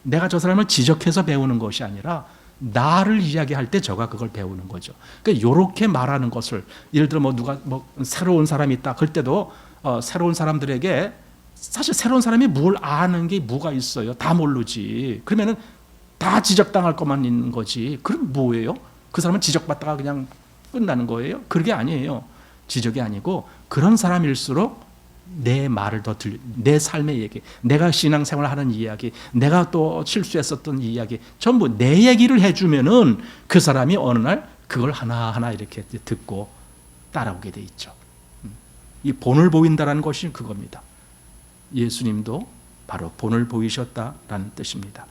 내가 저 사람을 지적해서 배우는 것이 아니라 나를 이야기할 때 저가 그걸 배우는 거죠. 그러니까 이렇게 말하는 것을, 예를 들어 누가 새로운 사람이 있다. 그럴 때도 새로운 사람들에게, 사실 새로운 사람이 뭘 아는 게 뭐가 있어요? 다 모르지. 그러면은 다 지적당할 것만 있는 거지. 그럼 뭐예요? 그 사람은 지적받다가 그냥 끝나는 거예요? 그게 아니에요. 지적이 아니고, 그런 사람일수록 내 말을 더 내 삶의 얘기, 내가 신앙생활을 하는 이야기, 내가 또 실수했었던 이야기, 전부 내 얘기를 해주면은 그 사람이 어느 날 그걸 하나하나 이렇게 듣고 따라오게 돼 있죠. 이 본을 보인다라는 것이 그겁니다. 예수님도 바로 본을 보이셨다라는 뜻입니다.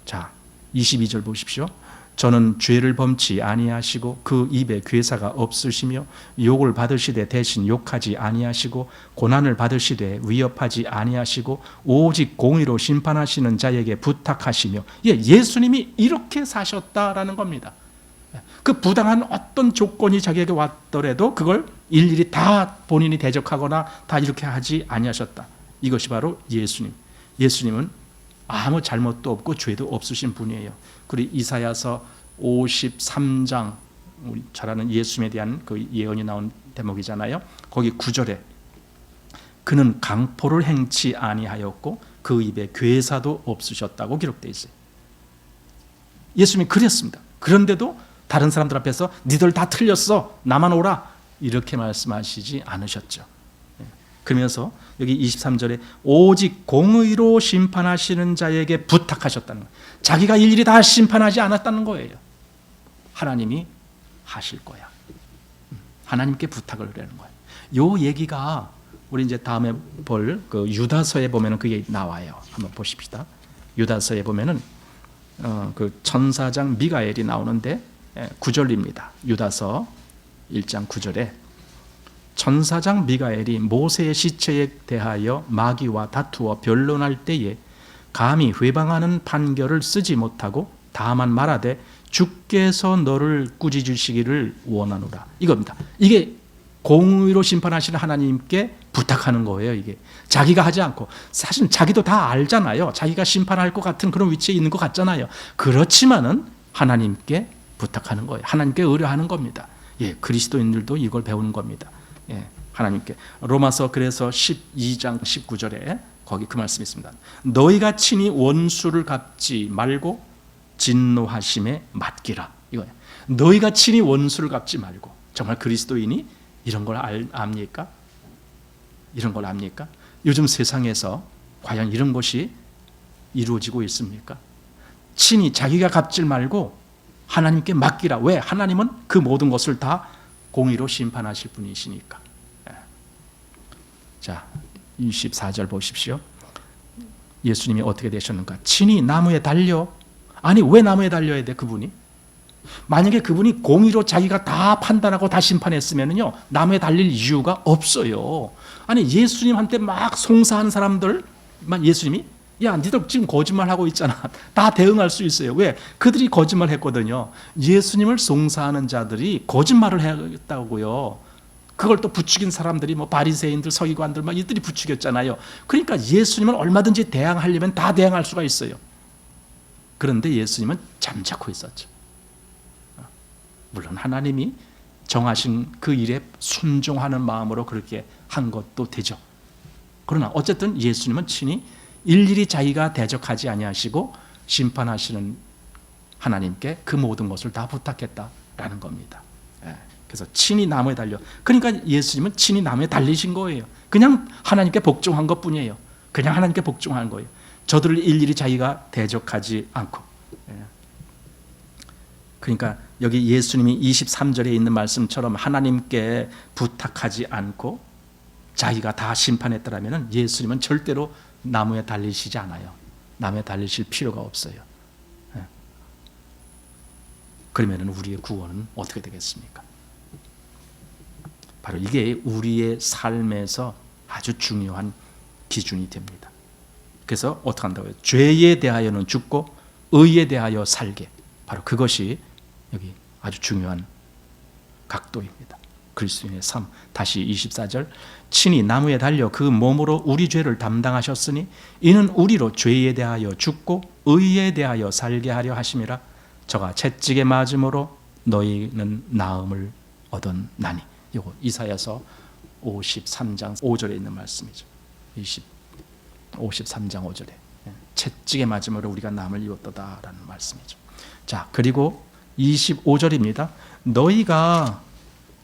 자, 22절 보십시오. 저는 죄를 범치 아니하시고 그 입에 괴사가 없으시며 욕을 받으시되 대신 욕하지 아니하시고 고난을 받으시되 위협하지 아니하시고 오직 공의로 심판하시는 자에게 부탁하시며, 예수님이 이렇게 사셨다라는 겁니다. 그 부당한 어떤 조건이 자기에게 왔더라도 그걸 일일이 다 본인이 대적하거나 다 이렇게 하지 아니하셨다. 이것이 바로 예수님. 예수님은 아무 잘못도 없고 죄도 없으신 분이에요. 그리고 이사야서 53장, 우리 잘 아는 예수님에 대한 그 예언이 나온 대목이잖아요. 거기 9절에 그는 강포를 행치 아니하였고 그 입에 괴사도 없으셨다고 기록되어 있어요. 예수님이 그랬습니다. 그런데도 다른 사람들 앞에서 니들 다 틀렸어, 나만 오라, 이렇게 말씀하시지 않으셨죠. 그러면서 여기 23절에 오직 공의로 심판하시는 자에게 부탁하셨다는 거예요. 자기가 일일이 다 심판하지 않았다는 거예요. 하나님이 하실 거야. 하나님께 부탁을 하는 거예요. 요 얘기가 우리 이제 다음에 볼 그 유다서에 보면은 그게 나와요. 한번 보십시다. 유다서에 보면은 그 천사장 미가엘이 나오는데 9절입니다. 유다서 1장 9절에 천사장 미가엘이 모세의 시체에 대하여 마귀와 다투어 변론할 때에 감히 회방하는 판결을 쓰지 못하고 다만 말하되 주께서 너를 꾸짖으시기를 원하노라, 이겁니다. 이게 공의로 심판하시는 하나님께 부탁하는 거예요. 이게 자기가 하지 않고, 사실 자기도 다 알잖아요. 자기가 심판할 것 같은 그런 위치에 있는 것 같잖아요. 그렇지만은 하나님께 부탁하는 거예요. 하나님께 의뢰하는 겁니다. 그리스도인들도 이걸 배우는 겁니다. 하나님께. 로마서 그래서 12장 19절에 거기 그 말씀이 있습니다. 너희가 친히 원수를 갚지 말고 진노하심에 맡기라, 이거예요. 너희가 친히 원수를 갚지 말고. 정말 그리스도인이 이런 걸 압니까? 이런 걸 압니까? 요즘 세상에서 과연 이런 것이 이루어지고 있습니까? 친히 자기가 갚지 말고 하나님께 맡기라. 왜? 하나님은 그 모든 것을 다 공의로 심판하실 분이시니까. 자, 24절 보십시오. 예수님이 어떻게 되셨는가? 친히 나무에 달려. 아니, 왜 나무에 달려야 돼, 그분이? 만약에 그분이 공의로 자기가 다 판단하고 다 심판했으면요, 나무에 달릴 이유가 없어요. 아니, 예수님한테 막 송사하는 사람들, 예수님이 니들 지금 거짓말하고 있잖아, 다 대응할 수 있어요. 왜? 그들이 거짓말했거든요. 예수님을 송사하는 자들이 거짓말을 했다고요. 그걸 또 부추긴 사람들이 바리새인들, 서기관들 이들이 부추겼잖아요. 그러니까 예수님은 얼마든지 대항하려면 다 대항할 수가 있어요. 그런데 예수님은 잠자코 있었죠. 물론 하나님이 정하신 그 일에 순종하는 마음으로 그렇게 한 것도 되죠. 그러나 어쨌든 예수님은 친히 일일이 자기가 대적하지 아니하시고 심판하시는 하나님께 그 모든 것을 다 부탁했다라는 겁니다. 그래서 친히 나무에 달려, 그러니까 예수님은 친히 나무에 달리신 거예요. 그냥 하나님께 복종한 것뿐이에요. 그냥 하나님께 복종한 거예요. 저들을 일일이 자기가 대적하지 않고. 그러니까 여기 예수님이 23절에 있는 말씀처럼 하나님께 부탁하지 않고 자기가 다 심판했더라면 예수님은 절대로 나무에 달리시지 않아요. 나무에 달리실 필요가 없어요. 그러면 우리의 구원은 어떻게 되겠습니까? 바로 이게 우리의 삶에서 아주 중요한 기준이 됩니다. 그래서 어떻게 한다고요? 죄에 대하여는 죽고 의에 대하여 살게. 바로 그것이 여기 아주 중요한 각도입니다. 그리스도인의 삶. 다시 24절. 친히 나무에 달려 그 몸으로 우리 죄를 담당하셨으니 이는 우리로 죄에 대하여 죽고 의에 대하여 살게 하려 하심이라. 저가 채찍에 맞음으로 너희는 나음을 얻었나니. 이거 이사야서 53장 5절에 있는 말씀이죠. 53장 5절에 채찍에 맞음으로 우리가 나음을 입었다라는 말씀이죠. 자, 그리고 25절입니다. 너희가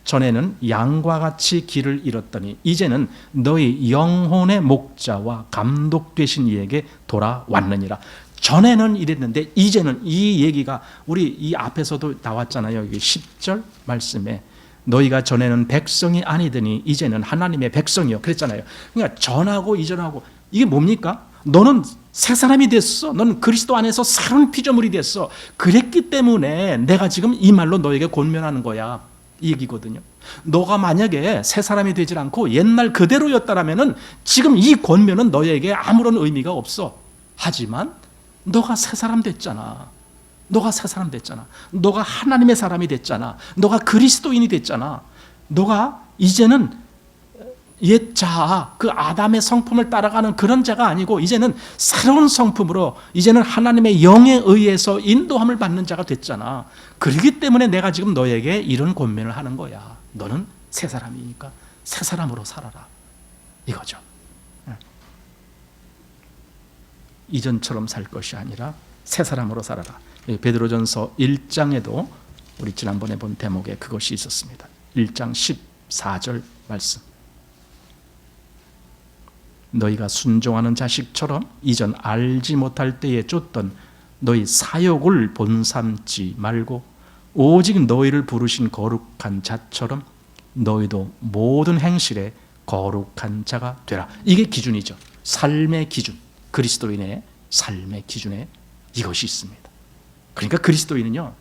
전에는 양과 같이 길을 잃었더니 이제는 너희 영혼의 목자와 감독 되신 이에게 돌아왔느니라. 전에는 이랬는데 이제는, 이 얘기가 우리 이 앞에서도 나왔잖아요. 여기 10절 말씀에 너희가 전에는 백성이 아니더니 이제는 하나님의 백성이요, 그랬잖아요. 그러니까 전하고 이전하고 이게 뭡니까? 너는 새 사람이 됐어. 너는 그리스도 안에서 새로운 피조물이 됐어. 그랬기 때문에 내가 지금 이 말로 너에게 권면하는 거야, 이 얘기거든요. 너가 만약에 새 사람이 되질 않고 옛날 그대로였다라면은 지금 이 권면은 너에게 아무런 의미가 없어. 하지만 너가 새 사람 됐잖아. 너가 새 사람 됐잖아. 너가 하나님의 사람이 됐잖아. 너가 그리스도인이 됐잖아. 너가 이제는 옛 자, 그 아담의 성품을 따라가는 그런 자가 아니고 이제는 새로운 성품으로, 이제는 하나님의 영에 의해서 인도함을 받는 자가 됐잖아. 그렇기 때문에 내가 지금 너에게 이런 권면을 하는 거야. 너는 새 사람이니까 새 사람으로 살아라, 이거죠. 이전처럼 살 것이 아니라 새 사람으로 살아라. 베드로전서 1장에도 우리 지난번에 본 대목에 그것이 있었습니다. 1장 14절 말씀. 너희가 순종하는 자식처럼 이전 알지 못할 때에 쫓던 너희 사욕을 본삼지 말고 오직 너희를 부르신 거룩한 자처럼 너희도 모든 행실에 거룩한 자가 되라. 이게 기준이죠. 삶의 기준, 그리스도인의 삶의 기준에 이것이 있습니다. 그러니까 그리스도인은요,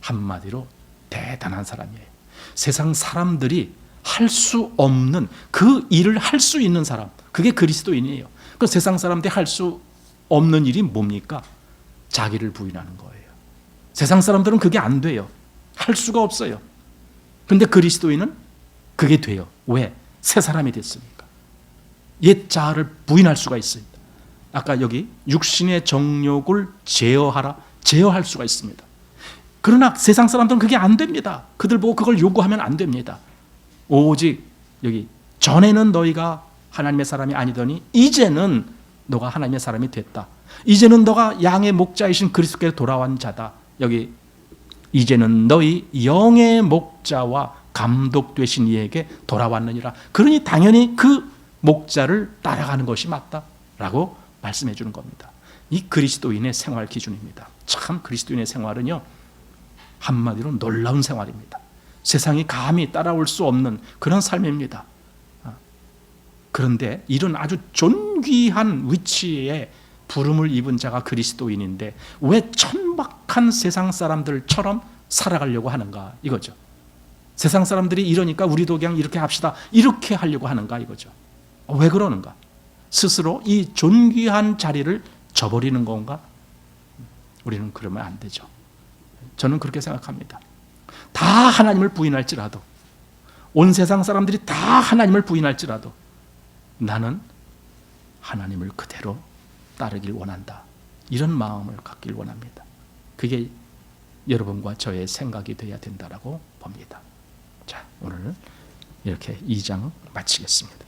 한마디로 대단한 사람이에요. 세상 사람들이 할 수 없는 그 일을 할 수 있는 사람, 그게 그리스도인이에요. 그 세상 사람들이 할 수 없는 일이 뭡니까? 자기를 부인하는 거예요. 세상 사람들은 그게 안 돼요. 할 수가 없어요. 그런데 그리스도인은 그게 돼요. 왜? 새 사람이 됐으니까. 옛 자아를 부인할 수가 있습니다. 아까 여기 육신의 정욕을 제어할 수가 있습니다. 그러나 세상 사람들은 그게 안 됩니다. 그들 보고 그걸 요구하면 안 됩니다. 오직 여기 전에는 너희가 하나님의 사람이 아니더니 이제는 너가 하나님의 사람이 됐다. 이제는 너가 양의 목자이신 그리스도께 돌아온 자다. 여기 이제는 너희 영의 목자와 감독 되신 이에게 돌아왔느니라. 그러니 당연히 그 목자를 따라가는 것이 맞다라고 말씀해 주는 겁니다. 이 그리스도인의 생활 기준입니다. 참 그리스도인의 생활은요, 한마디로 놀라운 생활입니다. 세상이 감히 따라올 수 없는 그런 삶입니다. 그런데 이런 아주 존귀한 위치에 부름을 입은 자가 그리스도인인데 왜 천박한 세상 사람들처럼 살아가려고 하는가, 이거죠. 세상 사람들이 이러니까 우리도 그냥 이렇게 합시다, 이렇게 하려고 하는가, 이거죠. 왜 그러는가? 스스로 이 존귀한 자리를 저버리는 건가? 우리는 그러면 안 되죠. 저는 그렇게 생각합니다. 다 하나님을 부인할지라도, 온 세상 사람들이 다 하나님을 부인할지라도 나는 하나님을 그대로 따르길 원한다, 이런 마음을 갖길 원합니다. 그게 여러분과 저의 생각이 되어야 된다라고 봅니다. 자, 오늘 이렇게 2장 마치겠습니다.